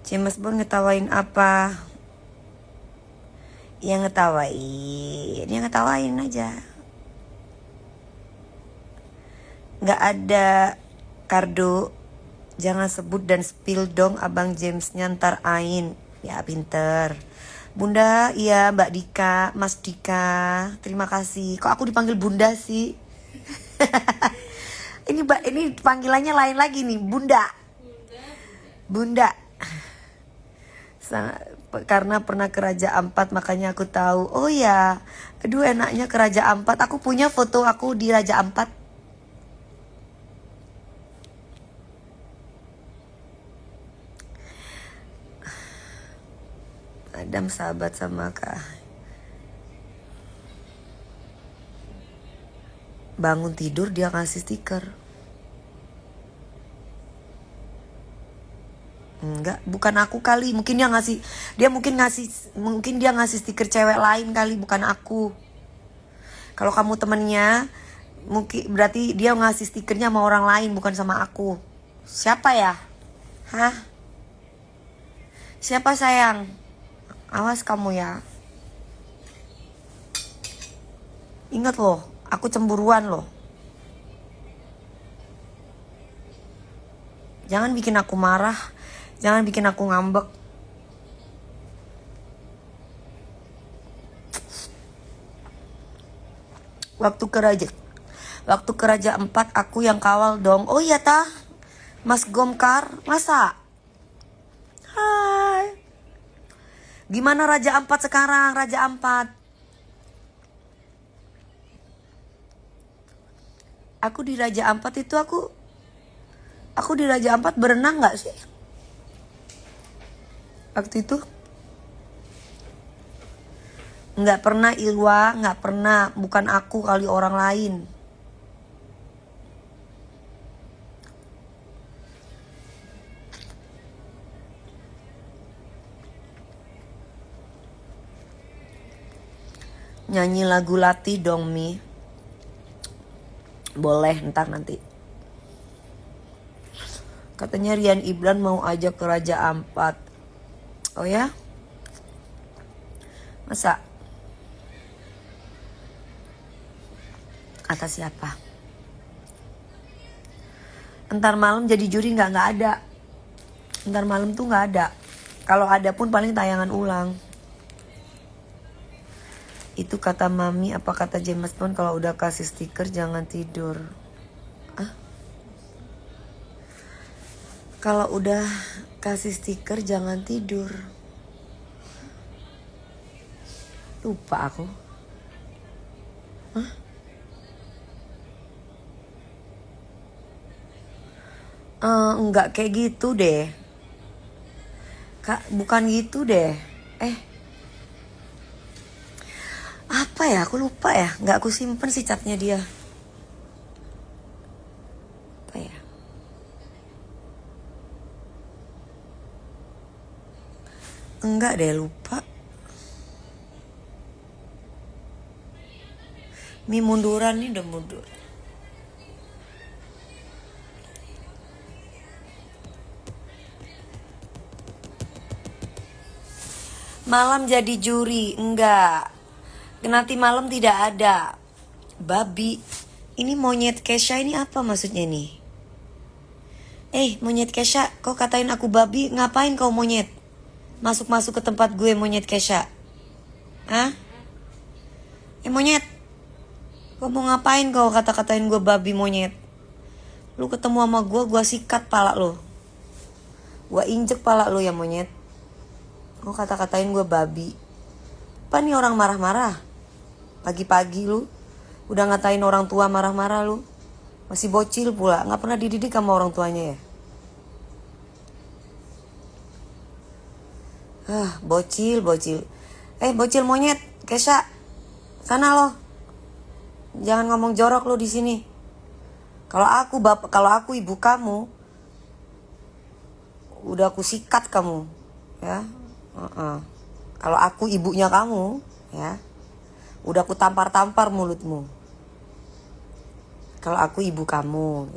James Bond ngetawain apa? Ya ngetawain aja. Nggak ada Kardo. Jangan sebut dan spill dong Abang Jamesnya ntar Ain. Ya pinter. Bunda, iya Mbak Dika, Mas Dika, terima kasih. Kok aku dipanggil Bunda sih? ini panggilannya lain lagi nih, Bunda. Karena pernah ke Raja Ampat makanya aku tahu. Oh ya, aduh enaknya ke Raja Ampat. Aku punya foto aku di Raja Ampat. Adam sahabat sama Kak. Bangun tidur dia ngasih stiker. Enggak, bukan aku kali. Mungkin dia ngasih stiker cewek lain kali, bukan aku. Kalau kamu temennya, mungkin berarti dia ngasih stikernya sama orang lain, bukan sama aku. Siapa ya? Hah? Siapa sayang? Awas kamu ya. Ingat loh, aku cemburuan loh. Jangan bikin aku marah. Jangan bikin aku ngambek. Waktu ke Raja Ampat aku yang kawal dong. Oh iya tah, Mas Gomkar, masa? Hai. Gimana Raja Ampat sekarang, Raja Ampat? Aku di Raja Ampat itu aku di Raja Ampat berenang gak sih? Waktu itu? Nggak pernah Ilwa, nggak pernah. Bukan aku kali orang lain. Nyanyi lagu Lati dong Mi. Boleh ntar nanti. Katanya Rian Iblan mau ajak ke Raja Ampat. Oh ya? Masa? Kata siapa? Ntar malam jadi juri nggak ada. Ntar malam tuh nggak ada. Kalau ada pun paling tayangan ulang. Itu kata Mami, apa kata James Bond kalau udah kasih stiker jangan tidur. Kalau udah kasih stiker jangan tidur. Lupa aku. Enggak kayak gitu deh. Kak, bukan gitu deh. Apa ya? Aku lupa ya. Nggak aku simpen sih catnya dia. Apa ya? Enggak deh, lupa. Mi munduran nih udah mundur. Malam jadi juri. Enggak. Nanti malam tidak ada. Babi. Ini monyet Kesha ini apa maksudnya nih? Monyet Kesha, kau katain aku babi, ngapain kau monyet? Masuk-masuk ke tempat gue monyet Kesha. Hah? Monyet, kau mau ngapain kau kata-katain gue babi monyet? Lu ketemu sama gue sikat pala lo. Gue injek pala lo ya monyet. Kau kata-katain gue babi. Apa nih orang marah-marah? Pagi-pagi lu udah ngatain orang tua marah-marah lu. Masih bocil pula, gak pernah dididik sama orang tuanya ya. Bocil. Bocil monyet, Kesha. Sana lo. Jangan ngomong jorok lo di sini. Kalau aku ibu kamu, udah aku sikat kamu, ya. Kalau aku ibunya kamu, ya, udah aku tampar-tampar mulutmu. Kalau aku ibu kamu.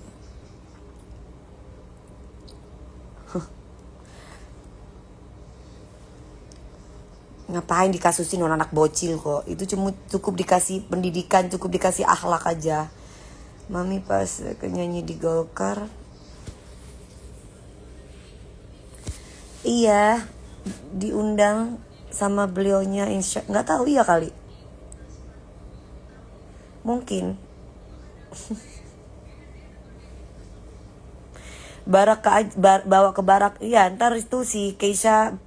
Ngapain dikasusin orang anak bocil kok. Itu cuma cukup dikasih pendidikan, cukup dikasih akhlak aja. Mami pas nyanyi di Golkar. Iya, diundang sama beliaunya, nggak tahu, iya kali. Mungkin. Bawa ke barak. Iya, ntar itu si Kesha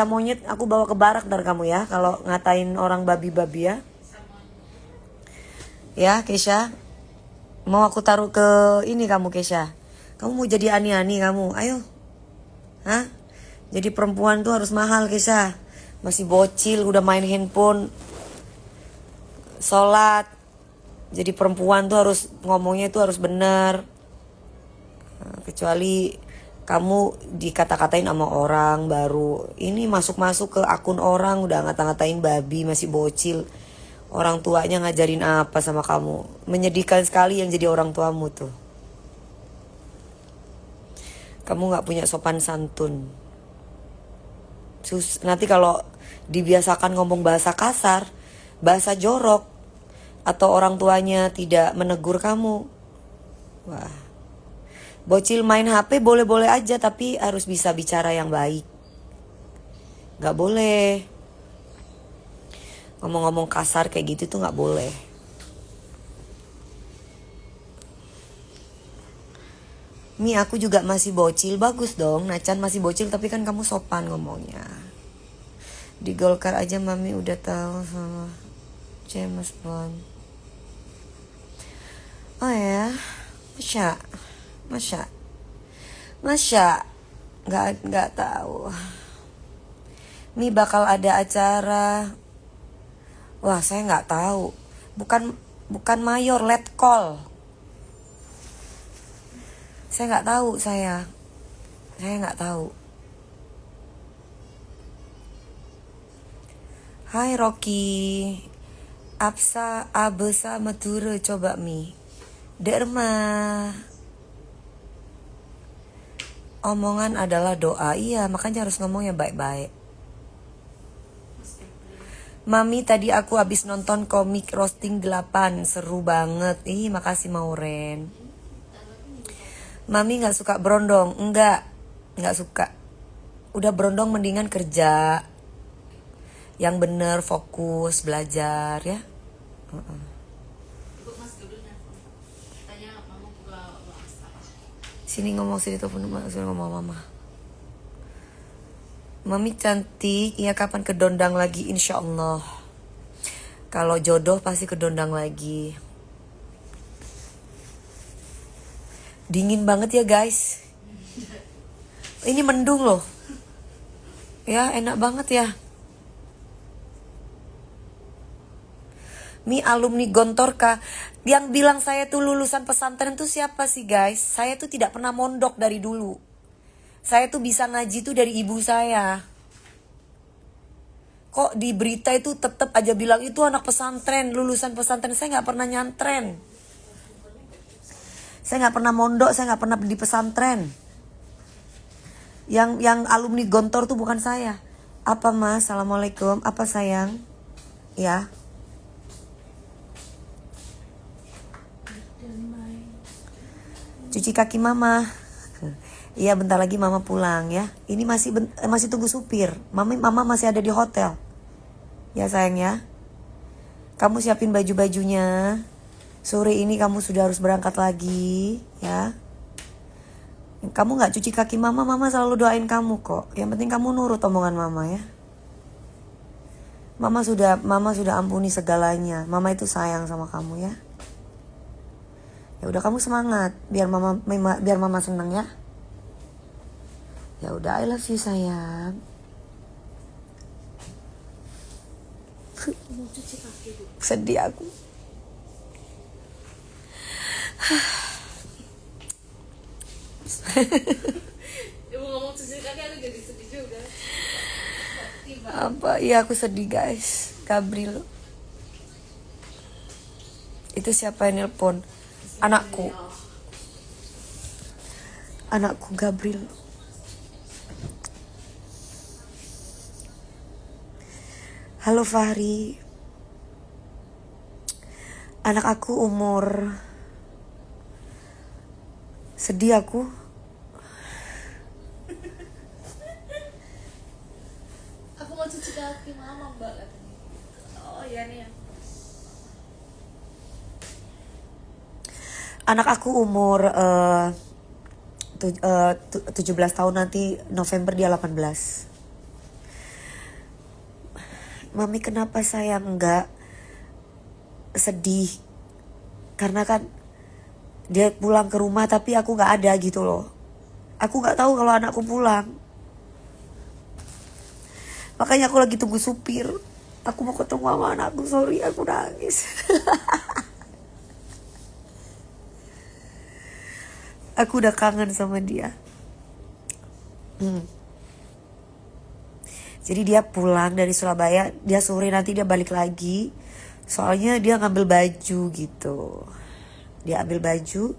monyet aku bawa ke barak ntar kamu ya. Kalau ngatain orang babi-babi ya. Ya Kesha. Mau aku taruh ke ini kamu Kesha. Kamu mau jadi ani-ani kamu. Ayo. Hah? Jadi perempuan tuh harus mahal Kesha. Masih bocil udah main handphone. Sholat. Jadi perempuan tuh harus ngomongnya tuh harus bener. Kecuali kamu dikata-katain sama orang baru. Ini masuk-masuk ke akun orang udah ngata-ngatain babi, masih bocil. Orang tuanya ngajarin apa sama kamu? Menyedihkan sekali yang jadi orang tuamu tuh. Kamu gak punya sopan santun. Nanti kalau dibiasakan ngomong bahasa kasar, bahasa jorok, atau orang tuanya tidak menegur kamu, wah. Bocil main HP boleh-boleh aja, tapi harus bisa bicara yang baik. Gak boleh ngomong-ngomong kasar kayak gitu tuh gak boleh. Mi, aku juga masih bocil. Bagus dong, Nacan masih bocil tapi kan kamu sopan ngomongnya. Di Golkar aja Mami udah tahu sama James Bond. Oh ya, Masya, nggak tahu. Mi bakal ada acara. Wah, saya nggak tahu. Bukan mayor, letkol. Saya nggak tahu saya nggak tahu. Hai Rocky, Absa Abesa Mature coba Mi. Derma. Omongan adalah doa. Iya, makanya harus ngomong yang baik-baik. Mami, tadi aku habis nonton komik Roasting 8. Seru banget. Ih, makasih Mauren. Mami gak suka berondong. Enggak suka. Udah berondong mendingan kerja. Yang bener, fokus, belajar ya. Sini ngomong sini telepon ngomong mama. Mami cantik, iya kapan kedondang lagi insya Allah. Kalau jodoh pasti kedondang lagi. Dingin banget ya guys. Ini mendung loh. Ya enak banget ya. Mi alumni Gontorka. Yang bilang saya tuh lulusan pesantren tuh siapa sih guys? Saya tuh tidak pernah mondok dari dulu. Saya tuh bisa ngaji tuh dari ibu saya. Kok di berita itu tetap aja bilang itu anak pesantren, lulusan pesantren. Saya gak pernah nyantren. Saya gak pernah mondok, saya gak pernah di pesantren. Yang alumni Gontor tuh bukan saya. Apa mas? Assalamualaikum. Apa sayang? Ya. Cuci kaki mama. Iya bentar lagi mama pulang ya. Ini masih tunggu supir. Mama masih ada di hotel. Ya sayang ya. Kamu siapin baju-bajunya. Sore ini kamu sudah harus berangkat lagi ya. Kamu nggak cuci kaki mama selalu doain kamu kok. Yang penting kamu nurut omongan mama ya. Mama sudah ampuni segalanya. Mama itu sayang sama kamu ya. Ya udah kamu semangat biar mama senang ya. Ya udah I love you sayang. Mau cuci kaki dulu. Sedih aku. Ibu ngomong cuci kaki aku jadi sedih juga. Tiba. Apa? Iya aku sedih guys. Gabriel. Itu siapa yang nelpon? Anakku. Anakku Gabriel. Halo Fahri. Anak aku umur. Sedih aku. Aku mau cuci kaki mama mbak katanya. Oh iya nih ya. Anak aku umur 17 tahun, nanti November dia 18. Mami kenapa saya enggak sedih? Karena kan dia pulang ke rumah tapi aku gak ada gitu loh. Aku gak tahu kalau anakku pulang. Makanya aku lagi tunggu supir. Aku mau ketemu sama anakku, sorry aku nangis. Aku udah kangen sama dia. Jadi dia pulang dari Surabaya, dia sore nanti dia balik lagi. Soalnya dia ngambil baju gitu. Dia ambil baju.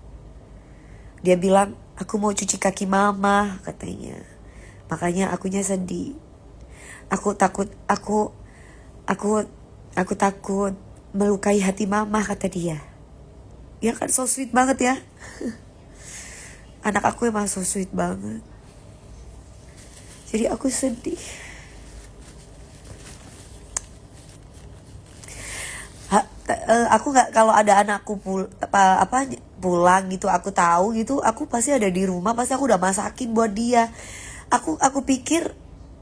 Dia bilang, aku mau cuci kaki mama katanya. Makanya akunya sedih. Aku takut melukai hati mama kata dia. Ya kan so sweet banget ya. Anak aku emang so sweet banget. Jadi aku sedih. Aku nggak, kalau ada anakku pulang gitu, aku tahu gitu, aku pasti ada di rumah, pasti aku udah masakin buat dia. Aku pikir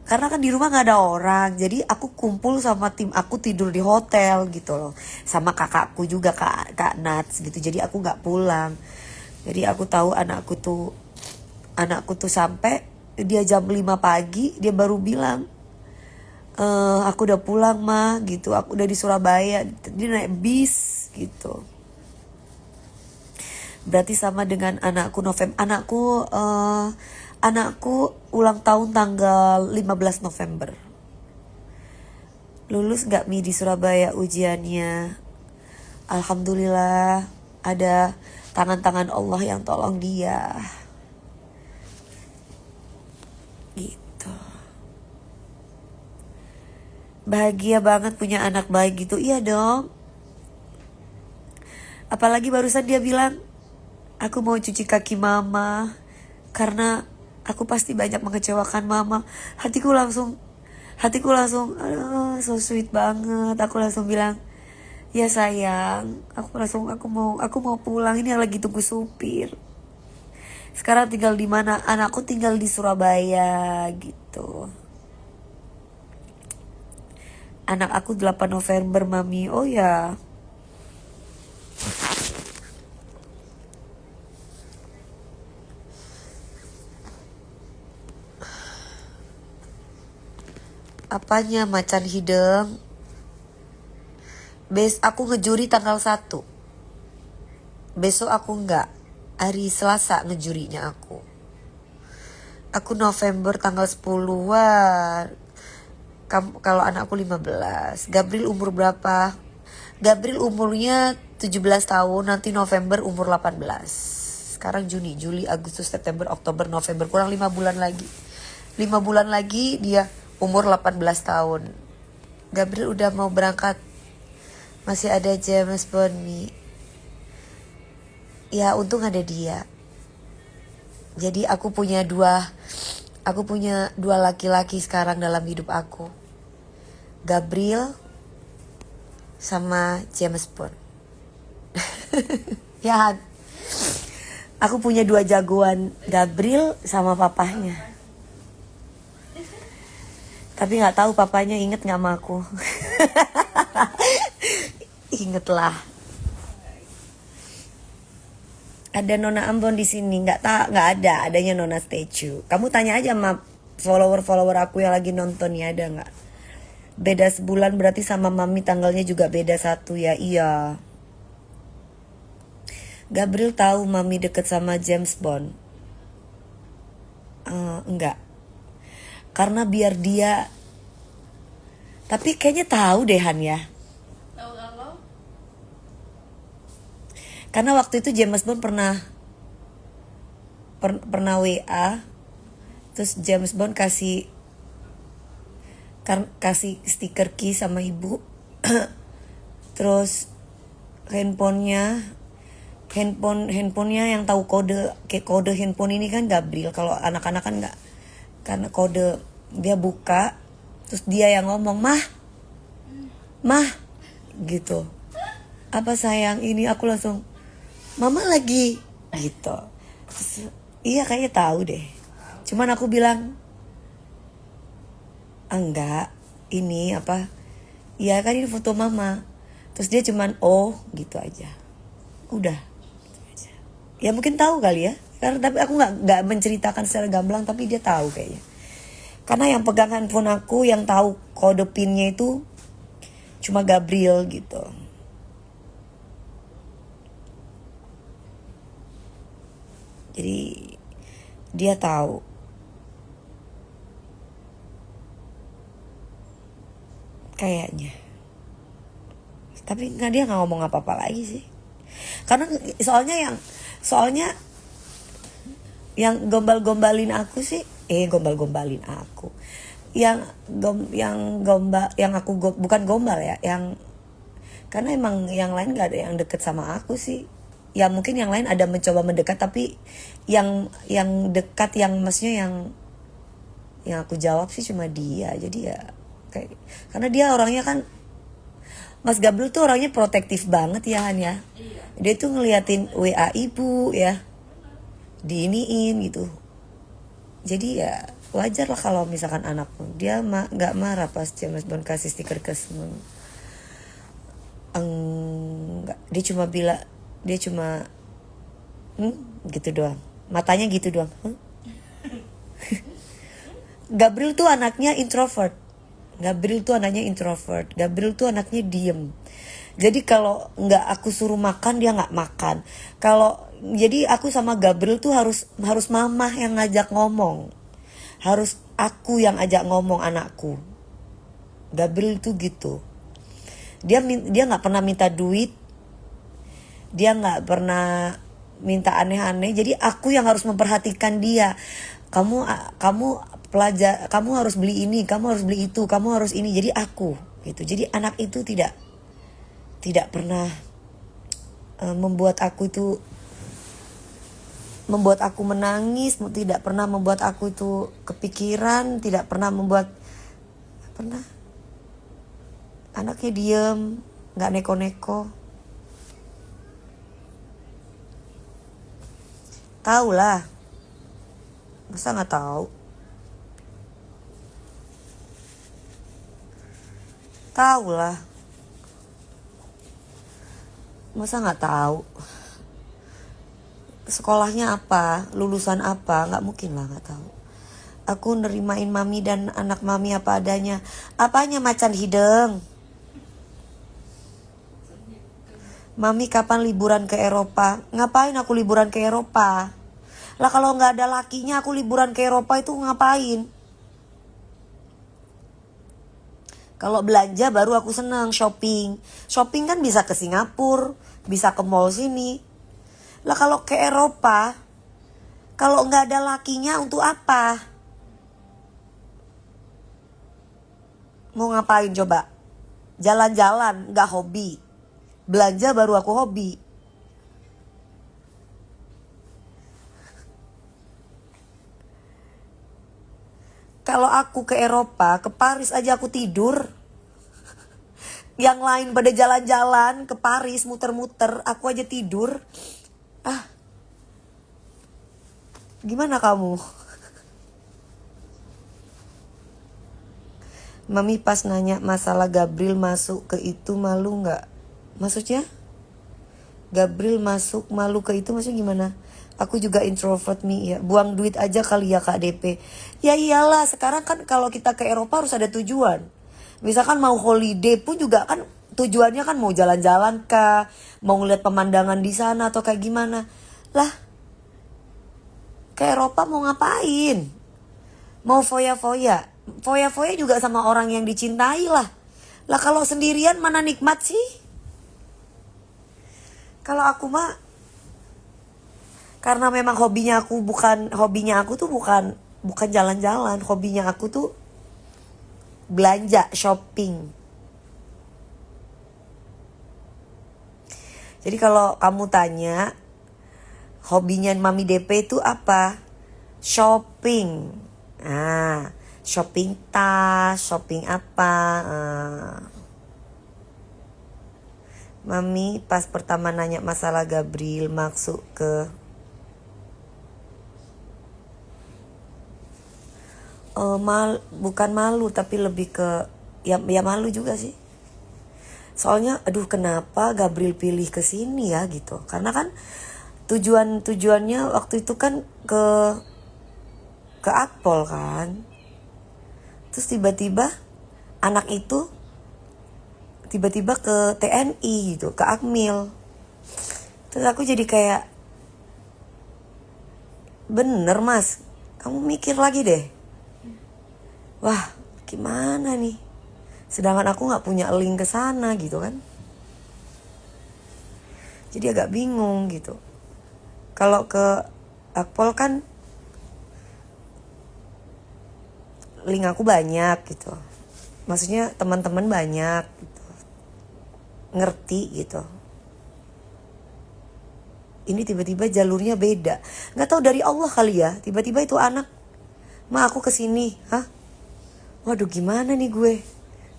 karena kan di rumah nggak ada orang, jadi aku kumpul sama tim aku tidur di hotel gitu loh, sama kakakku juga kak Nats gitu. Jadi aku nggak pulang. Jadi aku tahu anakku tuh sampai dia jam 5 pagi dia baru bilang, aku udah pulang mah gitu, aku udah di Surabaya. Dia naik bis gitu. Berarti sama dengan anakku anakku ulang tahun tanggal 15 November. Lulus gak Mi di Surabaya ujiannya? Alhamdulillah, ada tangan-tangan Allah yang tolong dia. Gitu. Bahagia banget punya anak baik gitu. Iya dong. Apalagi barusan dia bilang, aku mau cuci kaki mama karena aku pasti banyak mengecewakan mama. Hatiku langsung aduh, so sweet banget. Aku langsung bilang, ya sayang, aku mau pulang, ini yang lagi tunggu supir. Sekarang tinggal di mana? Anakku tinggal di Surabaya gitu. Anak aku 8 November mami. Oh ya. Apanya macan hidung? Aku ngejuri tanggal 1. Besok aku enggak. Hari Selasa ngejurinya aku. Aku November tanggal 10. Wah. Kalau anakku 15. Gabriel umur berapa? Gabriel umurnya 17 tahun. Nanti November umur 18. Sekarang Juni, Juli, Agustus, September, Oktober, November. Kurang 5 bulan lagi. 5 bulan lagi dia umur 18 tahun. Gabriel udah mau berangkat. Masih ada James Bond nih. Ya untung ada dia. Jadi aku punya dua laki-laki sekarang dalam hidup aku. Gabriel sama James Bond. Ya Han. Aku punya 2 jagoan, Gabriel sama papahnya. Tapi nggak tahu papanya inget nggak sama aku. Ingetlah. Ada Nona Ambon di sini, nggak ada, adanya Nona Statue. Kamu tanya aja sama follower aku yang lagi nonton ya, ada nggak? Beda sebulan berarti sama Mami tanggalnya juga beda 1 ya. Iya. Gabriel tahu Mami deket sama James Bond. Enggak. Karena biar dia. Tapi kayaknya tahu deh Han ya. Tahu kalau? Karena waktu itu James Bond pernah WA. Terus James Bond kasih stiker key sama ibu. Terus handphonenya yang tahu kode handphone ini kan Gabriel. Kalau anak-anak kan nggak, karena kode dia buka, terus dia yang ngomong mah gitu. Apa sayang ini, aku langsung mama lagi gitu. Terus, iya kayaknya tahu deh. Cuman aku bilang enggak, ini apa? Iya kan ini foto mama. Terus dia cuman gitu aja. Udah. Ya mungkin tahu kali ya. Karena tapi aku nggak menceritakan secara gamblang, tapi dia tahu kayaknya. Karena yang pegang handphone aku, yang tahu kode pinnya itu cuma Gabriel gitu. Jadi dia tahu. Kayaknya. Tapi dia nggak ngomong apa-apa lagi sih. Karena soalnya yang gombal-gombalin aku sih, gombal-gombalin aku. Bukan gombal ya, karena emang yang lain gak ada yang deket sama aku sih. Ya mungkin yang lain ada mencoba mendekat, tapi yang dekat, yang maksudnya yang aku jawab sih cuma dia. Jadi ya kayak, karena dia orangnya kan, Mas Gabriel tuh orangnya protektif banget ya Han ya. Dia tuh ngeliatin WA ibu ya, diiniin gitu. Jadi ya wajar lah kalau misalkan anakku, dia nggak marah pas James Bond kasih stiker kesem. Enggak, dia cuma gitu doang, matanya gitu doang. Gabriel tuh anaknya introvert. Gabriel tuh anaknya diem. Jadi kalau nggak aku suruh makan, dia nggak makan. Jadi aku sama Gabriel tuh harus mama yang ngajak ngomong. Harus aku yang ajak ngomong anakku. Gabriel tuh gitu. Dia nggak pernah minta duit. Dia nggak pernah minta aneh-aneh. Jadi aku yang harus memperhatikan dia. Kamu harus beli ini, kamu harus beli itu, kamu harus ini. Jadi aku gitu. Jadi anak itu tidak pernah membuat aku menangis, tidak pernah membuat aku itu kepikiran, tidak pernah anaknya diem, nggak neko-neko. Tahu lah, masa nggak tahu? Tahu lah, masa nggak tahu? Sekolahnya apa, lulusan apa, nggak mungkin lah nggak tahu. Aku nerimain Mami dan anak Mami apa adanya. Apanya macan hideng? Mami kapan liburan ke Eropa? Ngapain aku liburan ke Eropa? Lah kalau nggak ada lakinya aku liburan ke Eropa itu ngapain? Kalau belanja baru aku senang, shopping. Shopping kan bisa ke Singapura, bisa ke mall sini. Lah kalau ke Eropa, kalau nggak ada lakinya untuk apa? mau ngapain coba? Jalan-jalan gak hobi. Belanja baru aku hobi. Kalau aku ke Eropa, ke Paris aja aku tidur. Yang lain pada jalan-jalan ke Paris, muter-muter, aku aja tidur. Gimana kamu? Mami pas nanya masalah Gabriel masuk ke itu malu gak? Maksudnya? Gabriel masuk malu ke itu maksudnya gimana? Aku juga introvert Mi ya. Buang duit aja kali ya Kak DP. Ya iyalah, sekarang kan kalau kita ke Eropa harus ada tujuan. Misalkan mau holiday pun juga kan tujuannya kan mau jalan-jalan kah, mau ngeliat pemandangan di sana atau kayak gimana. Lah, ke Eropa mau ngapain? Mau foya-foya. Foya-foya juga sama orang yang dicintai lah. Lah kalau sendirian mana nikmat sih? Kalau aku mah karena memang hobinya aku tuh bukan jalan-jalan, hobinya aku tuh belanja, shopping. Jadi kalau kamu tanya hobinya Mami DP itu apa? Shopping. Shopping tas, shopping apa? Mami pas pertama nanya masalah Gabriel masuk ke bukan malu tapi lebih ke ya malu juga sih. Soalnya aduh kenapa Gabriel pilih ke sini ya gitu. Karena kan tujuannya waktu itu kan ke Akpol kan. Terus tiba-tiba anak itu tiba-tiba ke TNI gitu, ke Akmil. Terus aku jadi kayak bener Mas, kamu mikir lagi deh. Wah, gimana nih? Sedangkan aku nggak punya link ke sana gitu kan. Jadi agak bingung gitu. Kalau ke Akpol kan link aku banyak gitu. Maksudnya teman-teman banyak gitu. Ngerti gitu. Ini tiba-tiba jalurnya beda. Nggak tahu dari Allah kali ya. Tiba-tiba itu anak, "Ma aku kesini." Hah? Waduh gimana nih gue?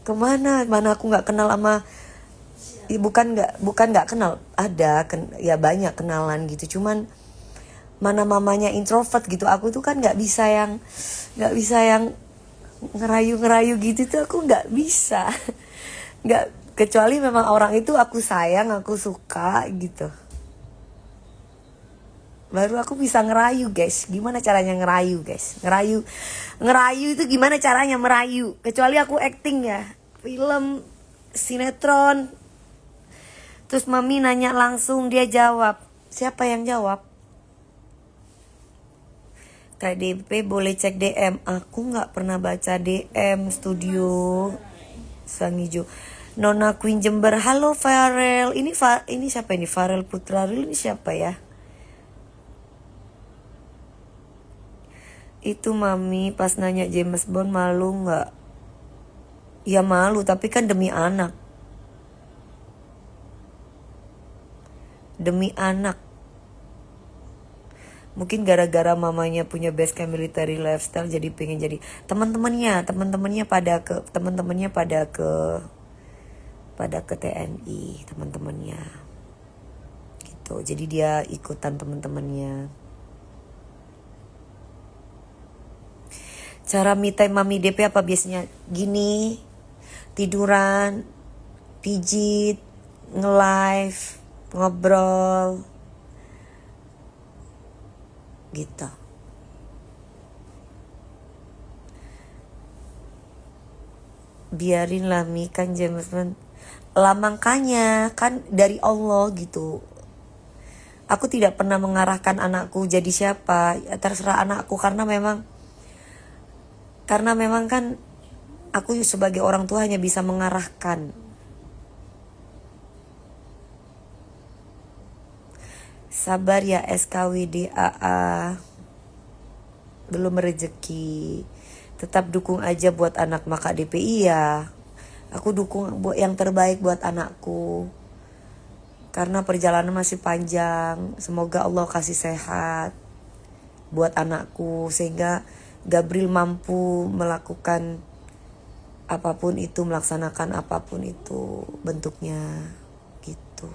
Kemana? Mana aku nggak kenal sama, bukan nggak kenal, ada ya banyak kenalan gitu. Cuman mana mamanya introvert gitu. Aku tuh kan nggak bisa yang ngerayu gitu tuh aku nggak bisa. Nggak, kecuali memang orang itu aku sayang, aku suka gitu. Baru aku bisa ngerayu guys. Gimana caranya ngerayu guys? Ngerayu itu gimana caranya merayu? Kecuali aku acting ya, film, sinetron. Terus Mami nanya langsung, dia jawab. Siapa yang jawab? Kak DP boleh cek DM. Aku gak pernah baca DM studio Sang Hijau. Nona Queen Jember. Halo Farel. Ini siapa ini? Farel Putra. Ini siapa ya? Itu Mami pas nanya James Bond malu gak? Ya malu, tapi kan demi anak. Demi anak. Mungkin gara-gara mamanya punya base camp military lifestyle jadi pengen jadi teman-temannya pada ke TNI, teman-temannya. Gitu. Jadi dia ikutan teman-temannya. Cara me time Mami DP apa biasanya? Gini, tiduran, pijit, nge-live, ngobrol, gitu. Biarinlah Mi, kan James Bond. Lah makanya kan dari Allah gitu. Aku tidak pernah mengarahkan anakku jadi siapa. Ya, terserah anakku karena memang kan aku sebagai orang tua hanya bisa mengarahkan. Sabar ya SKWDAA. Belum rezeki. Tetap dukung aja buat anak Maka DPI ya. Aku dukung buat yang terbaik buat anakku. Karena perjalanan masih panjang. Semoga Allah kasih sehat buat anakku. Sehingga Gabriel mampu melakukan apapun itu, melaksanakan apapun itu bentuknya gitu.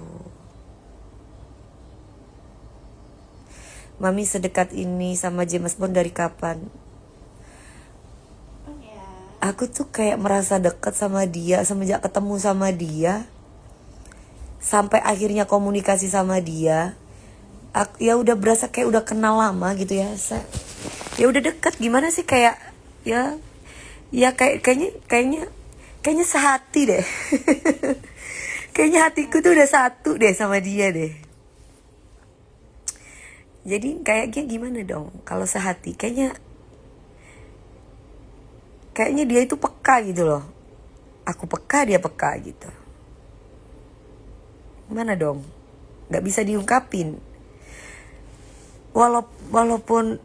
Mami sedekat ini sama James Bond dari kapan? Aku tuh kayak merasa dekat sama dia semenjak ketemu sama dia. Sampai akhirnya komunikasi sama dia. Ya udah berasa kayak udah kenal lama gitu ya. Ya udah dekat gimana sih kayak ya kayaknya sehati deh. Kayaknya hatiku tuh udah satu deh sama dia deh. Jadi kayaknya gimana dong kalau sehati? Kayaknya dia itu peka gitu loh. Aku peka, dia peka gitu. Gimana dong? Gak bisa diungkapin. Walaupun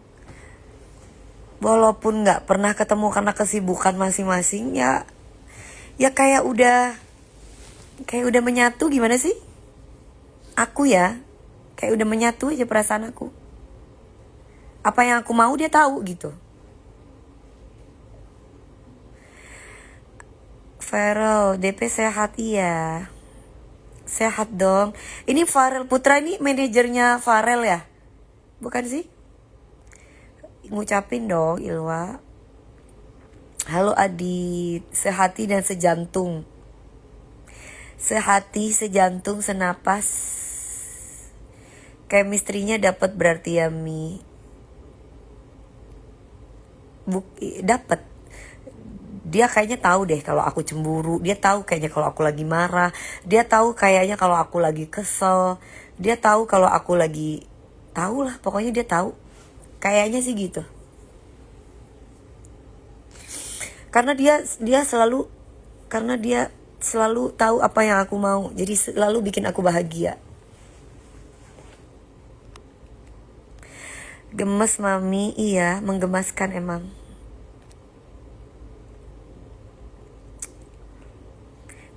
gak pernah ketemu karena kesibukan masing-masing ya kayak udah menyatu gimana sih? Aku ya kayak udah menyatu aja perasaan aku. Apa yang aku mau dia tahu gitu. Farel, DP sehat iya. Sehat dong. Ini Farel Putra ini manajernya Farel ya? Bukan sih? Ngucapin dong Ilwa. Halo Adit, sehati dan sejantung. Sehati, sejantung, senapas. Chemistry-nya dapat berarti ya Mi. Dapat. Dia kayaknya tahu deh kalau aku cemburu. Dia tahu kayaknya kalau aku lagi marah. Dia tahu kayaknya kalau aku lagi kesel. Dia tahu kalau aku lagi... Tahu lah, pokoknya dia tahu. Kayaknya sih gitu. Karena dia selalu tahu apa yang aku mau. Jadi selalu bikin aku bahagia. Gemes Mami, iya, menggemaskan emang.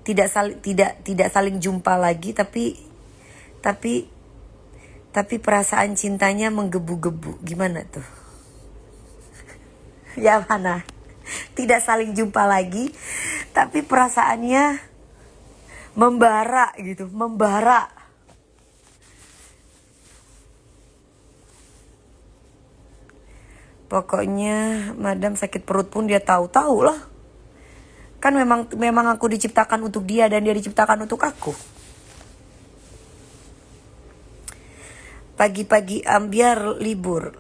Tidak saling jumpa lagi tapi perasaan cintanya menggebu-gebu. Gimana tuh? Ya mana? Tidak saling jumpa lagi tapi perasaannya membara gitu, membara. Pokoknya madam sakit perut pun dia tahu lah. Kan memang aku diciptakan untuk dia dan dia diciptakan untuk aku. Pagi-pagi ambiar libur.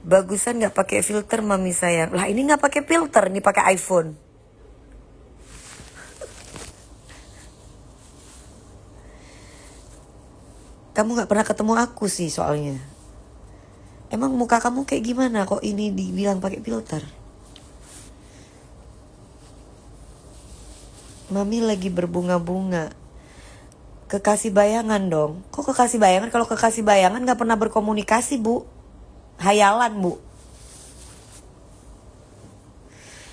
Bagusan nggak pakai filter Mami sayang. Lah ini nggak pakai filter, ini pakai iPhone. Kamu nggak pernah ketemu aku sih soalnya. Emang muka kamu kayak gimana kok ini dibilang pakai filter? Mami lagi berbunga-bunga. Kekasih bayangan dong. Kok kekasih bayangan? Kalau kekasih bayangan gak pernah berkomunikasi Bu. Hayalan Bu.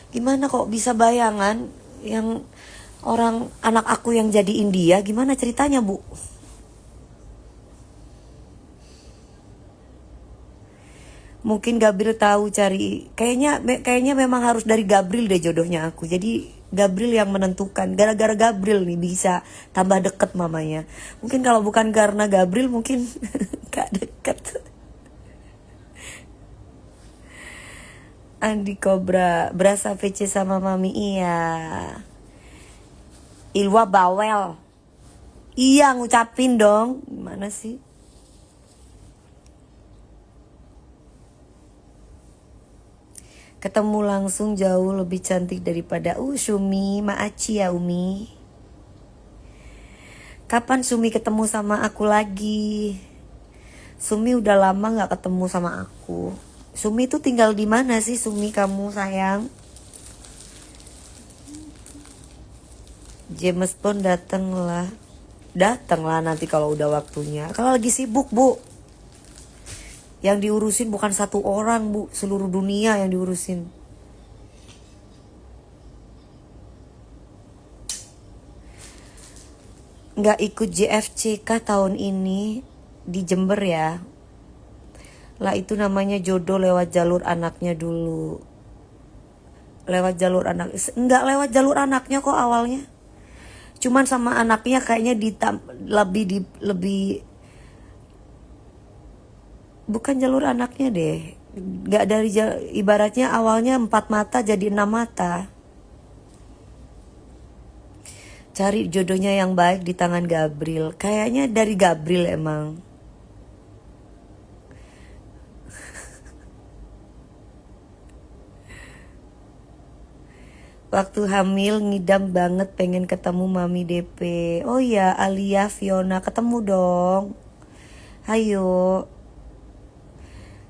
Gimana kok bisa bayangan yang orang anak aku yang jadiin dia? Gimana ceritanya Bu? Mungkin Gabriel tahu cari. Kayaknya memang harus dari Gabriel deh jodohnya aku. Jadi Gabriel yang menentukan. Gara-gara Gabriel nih bisa tambah deket mamanya. Mungkin kalau bukan karena Gabriel mungkin gak deket. Andi Cobra berasa VC sama Mami iya. Ilwa bawel. Iya ngucapin dong. Gimana sih? Ketemu langsung jauh lebih cantik daripada Sumi, Maaci ya Umi. Kapan Sumi ketemu sama aku lagi? Sumi udah lama gak ketemu sama aku. Sumi tuh tinggal di mana sih Sumi kamu sayang? James Bond datanglah nanti kalau udah waktunya. Kalau lagi sibuk Bu. Yang diurusin bukan satu orang, Bu, seluruh dunia yang diurusin. Nggak ikut JFC kah tahun ini di Jember ya? Lah itu namanya jodoh lewat jalur anaknya dulu. Lewat jalur anak, nggak lewat jalur anaknya kok awalnya. Cuman sama anaknya kayaknya lebih bukan jalur anaknya deh. Nggak dari ibaratnya awalnya 4 mata jadi 6 mata. Cari jodohnya yang baik di tangan Gabriel. Kayaknya dari Gabriel emang. Waktu hamil ngidam banget pengen ketemu Mami DP. Oh ya, Alia, Fiona, ketemu dong. Ayo.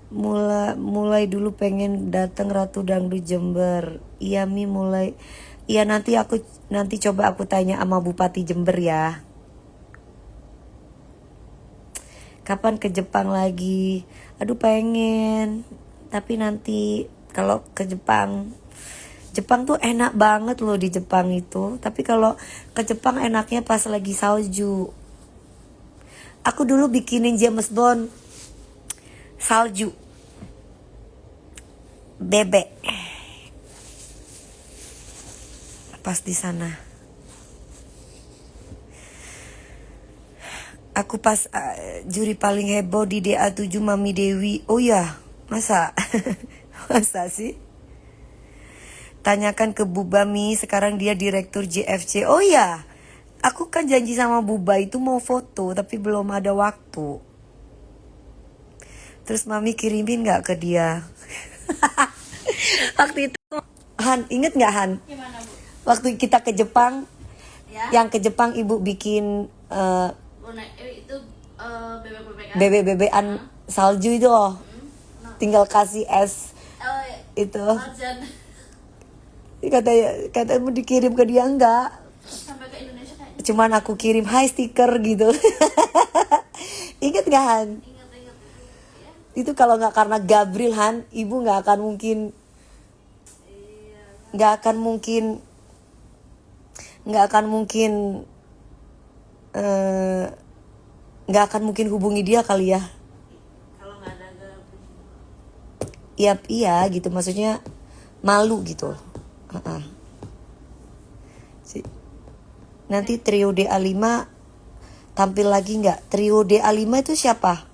Mulai dulu pengen datang Ratu Dangdut Jember. Iya Mi mulai. Iya nanti coba aku tanya sama Bupati Jember ya. Kapan ke Jepang lagi? Aduh pengen. Tapi nanti kalau ke Jepang tuh enak banget loh di Jepang itu. Tapi kalau ke Jepang enaknya pas lagi salju. Aku dulu bikinin James Bond salju bebek pas di sana. Aku pas juri paling heboh di DA7 Mami Dewi. Oh ya, masa? Masa sih? Tanyakan ke Buba Mi, sekarang dia direktur JFC. Oh ya, aku kan janji sama Buba itu mau foto, tapi belum ada waktu. Terus Mami kirimin gak ke dia? Waktu itu, Han, inget gak Han? Gimana Bu? Waktu kita ke Jepang, Ya. yang ke Jepang ibu bikin Itu bebek-bebekan. bebek-bebekan salju itu loh. Tinggal kasih es itu. Marjan. Katanya mau dikirim ke dia enggak. Sampai ke Indonesia kayaknya. Cuman aku kirim hai stiker gitu. Ingat gak Han? Ingat ya. Itu kalau nggak karena Gabriel Han, ibu nggak akan mungkin hubungi dia kali ya. Kalau nggak ada Iya gitu, maksudnya malu gitu. Nanti trio DA5 tampil lagi nggak? Trio DA5 itu siapa?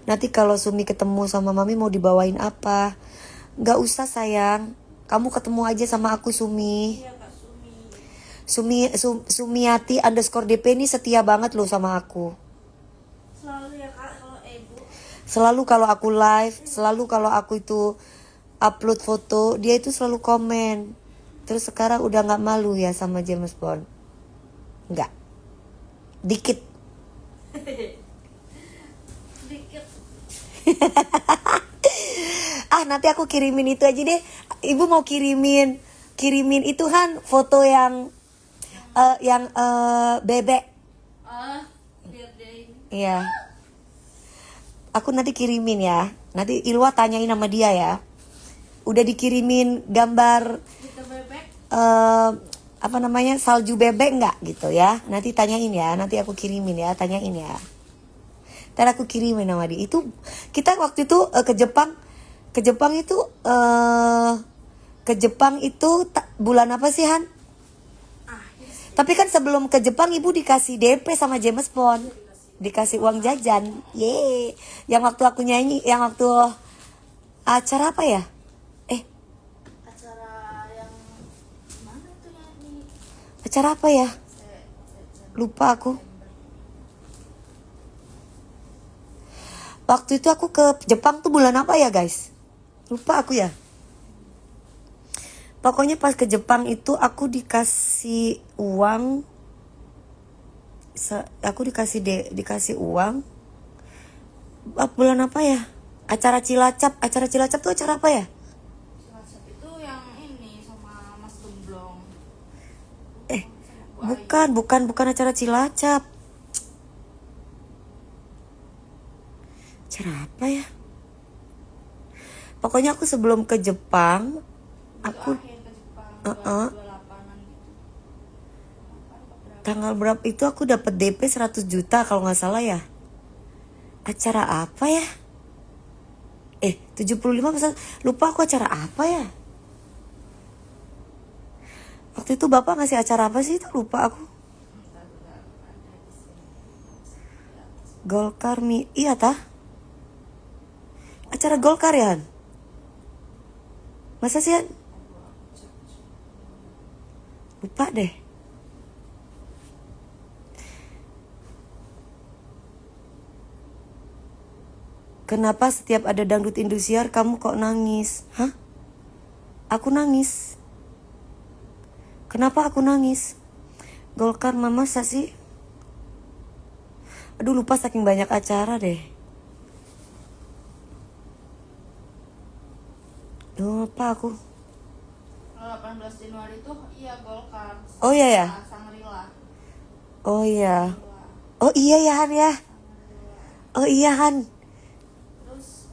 Nanti kalau Sumi ketemu sama Mami mau dibawain apa? Nggak usah sayang, kamu ketemu aja sama aku Sumi. Iya Kak Sumi. Sumiati _DP ini setia banget loh sama aku. Selalu ya Kak kalau ibu. Selalu kalau aku live, selalu kalau aku itu upload foto, dia itu selalu komen. Terus sekarang udah nggak malu ya sama James Bond? Nggak. Dikit. Dikit. Nanti aku kirimin itu aja deh. Ibu mau kirimin itu Han, foto yang bebek. Biar dia ini. Iya. Aku nanti kirimin ya. Nanti Ilwa tanyain sama dia ya. Udah dikirimin gambar Kita bebek. salju bebek nggak gitu ya? Nanti tanyain ya. Nanti aku kirimin ya. Tanyain ya. Ntar aku kirimin sama dia. Itu kita waktu itu ke Jepang itu bulan apa sih Han? Tapi kan sebelum ke Jepang ibu dikasih DP sama James Bond. Dikasih uang jajan. Yeay. Yang waktu aku nyanyi, yang waktu acara apa ya? Acara yang mana tuh nyanyi? Acara apa ya? Lupa aku. Waktu itu aku ke Jepang tuh bulan apa ya guys? Lupa aku ya. Pokoknya pas ke Jepang itu aku dikasih uang. Aku dikasih uang. Bulan apa ya? Acara Cilacap. Acara Cilacap tuh acara apa ya? Cilacap itu yang ini sama Mas Gemblong. Bukan acara Cilacap. Acara apa ya? Pokoknya aku sebelum ke Jepang, aku Akhir ke Jepang, Uh-uh. 28-an gitu. tanggal berapa itu aku dapat DP 100 juta kalau nggak salah ya. Acara apa ya? 75%. Lupa aku acara apa ya? Waktu itu Bapak ngasih acara apa sih itu? Lupa aku. Golkar iya tah? Acara Golkar ya, Han? Masa sih, Han? Lupa deh. Kenapa setiap ada dangdut Indosiar kamu kok nangis? Hah? Aku nangis. Kenapa aku nangis? Golkar mama masa sih? Aduh lupa saking banyak acara deh. Lupa aku. Kalau 18 Januari tuh iya Golkar. Oh iya ya? Sangrila. Oh iya. Oh iya ya Han ya. Oh iya Han. Terus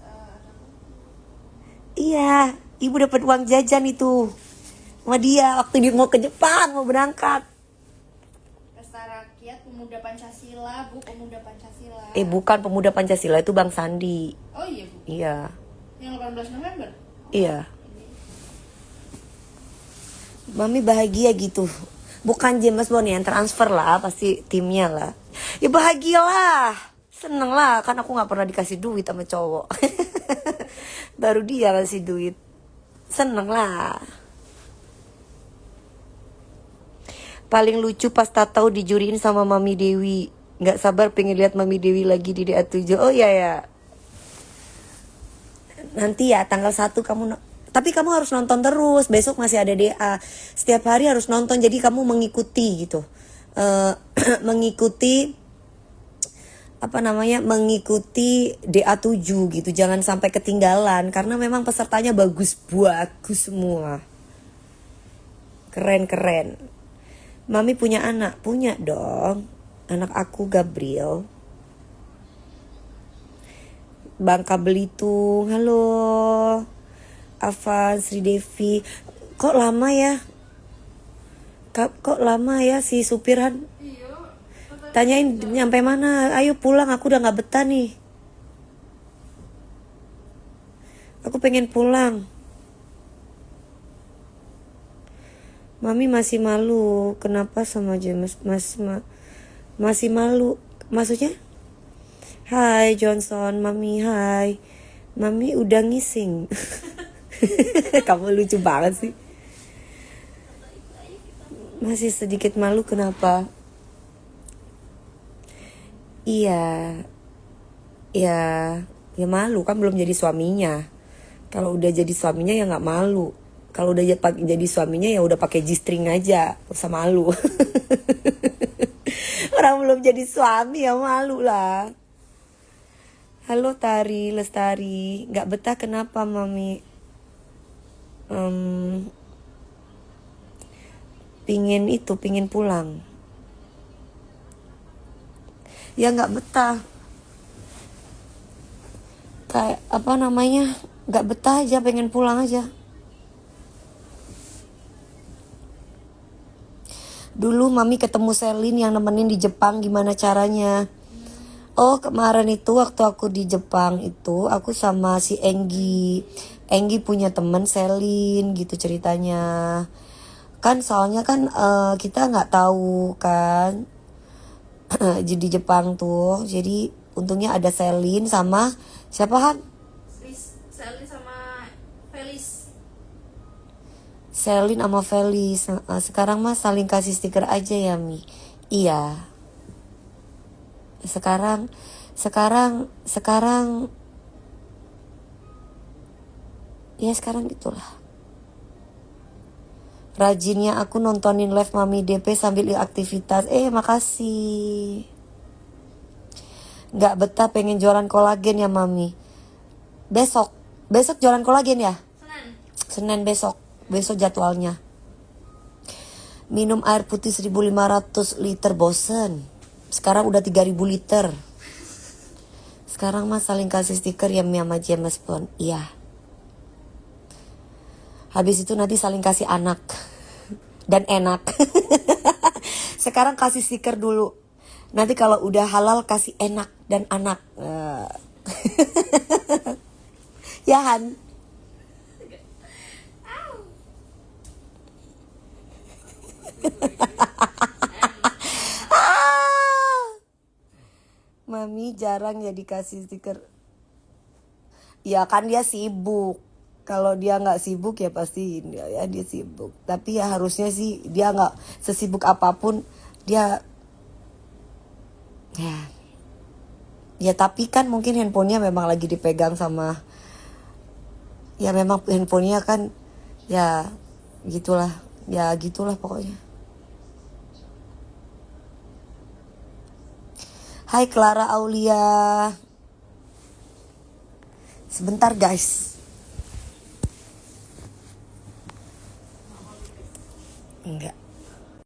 Iya, ibu dapat uang jajan itu sama dia waktu dia mau ke Jepang, mau berangkat. Pesta Rakyat Pemuda Pancasila, Bu, Pemuda Pancasila. Bukan Pemuda Pancasila, itu Bang Sandi. Oh iya, Bu. Iya, Yang 18 November. iya. Mami bahagia gitu. Bukan James Bond yang transfer lah, pasti timnya lah. Ya bahagialah, seneng lah, kan aku nggak pernah dikasih duit sama cowok. Baru dia kasih duit, seneng lah. Paling lucu pas Tatau dijuriin sama Mami Dewi. Nggak sabar pengen lihat Mami Dewi lagi di DA7. Oh iya ya. Nanti ya tanggal 1 kamu tapi kamu harus nonton terus. Besok masih ada DA. Setiap hari harus nonton, jadi kamu mengikuti gitu. Mengikuti mengikuti DA7 gitu. Jangan sampai ketinggalan karena memang pesertanya bagus-bagus semua. Keren-keren. Mami punya anak? Punya dong. Anak aku Gabriel. Bangka Belitung. Halo. Avan, Sri Devi. Kok lama ya? Kok lama ya si supir Han? Iya. Tanyain nyampe mana. Ayo pulang, aku udah gak betah nih. Aku pengen pulang. Mami masih malu. Kenapa sama James? Masih malu. Maksudnya? Hai Johnson, Mami hai. Mami udah ngising. Kamu lucu banget sih. Masih sedikit malu kenapa? Iya. Ya malu kan belum jadi suaminya. Kalau udah jadi suaminya ya nggak malu. Kalau udah jadi suaminya ya udah pakai G-string aja, gak usah malu. Orang belum jadi suami ya malu lah. Halo Tari, Lestari, nggak betah kenapa Mami? Pingin pulang. Ya nggak betah. Kayak nggak betah aja, pengen pulang aja. Dulu Mami ketemu Selin yang nemenin di Jepang, gimana caranya? Oh kemarin itu waktu aku di Jepang itu aku sama si Enggi. Enggi punya temen Selin gitu ceritanya. Kan soalnya kan kita nggak tahu kan. Jadi Jepang tuh. Jadi untungnya ada Selin sama siapa Han? Selin sama Felis. Selin sama Felis. Sekarang mah saling kasih stiker aja ya Mi. Iya. Sekarang ya sekarang gitulah. Rajinnya aku nontonin live Mami DP sambil aktivitas. Makasih. Nggak betah pengen jualan kolagen ya Mami. Besok jualan kolagen ya? Senin besok jadwalnya. Minum air putih 1.500 liter bosen. Sekarang udah 3.000 liter. Sekarang mah saling kasih stiker ya Mia sama James Bond. Iya. Habis itu nanti saling kasih anak. Dan enak. Sekarang kasih stiker dulu. Nanti kalau udah halal kasih enak dan anak. Ya Han. Mami jarang ya dikasih stiker. Ya kan dia sibuk. Kalau dia nggak sibuk ya pasti ya dia sibuk. Tapi ya harusnya sih dia nggak sesibuk apapun dia. Ya tapi kan mungkin handphonenya memang lagi dipegang sama. Ya memang handphonenya kan ya gitulah. Ya gitulah pokoknya. Hai Clara Aulia. Sebentar guys. Enggak.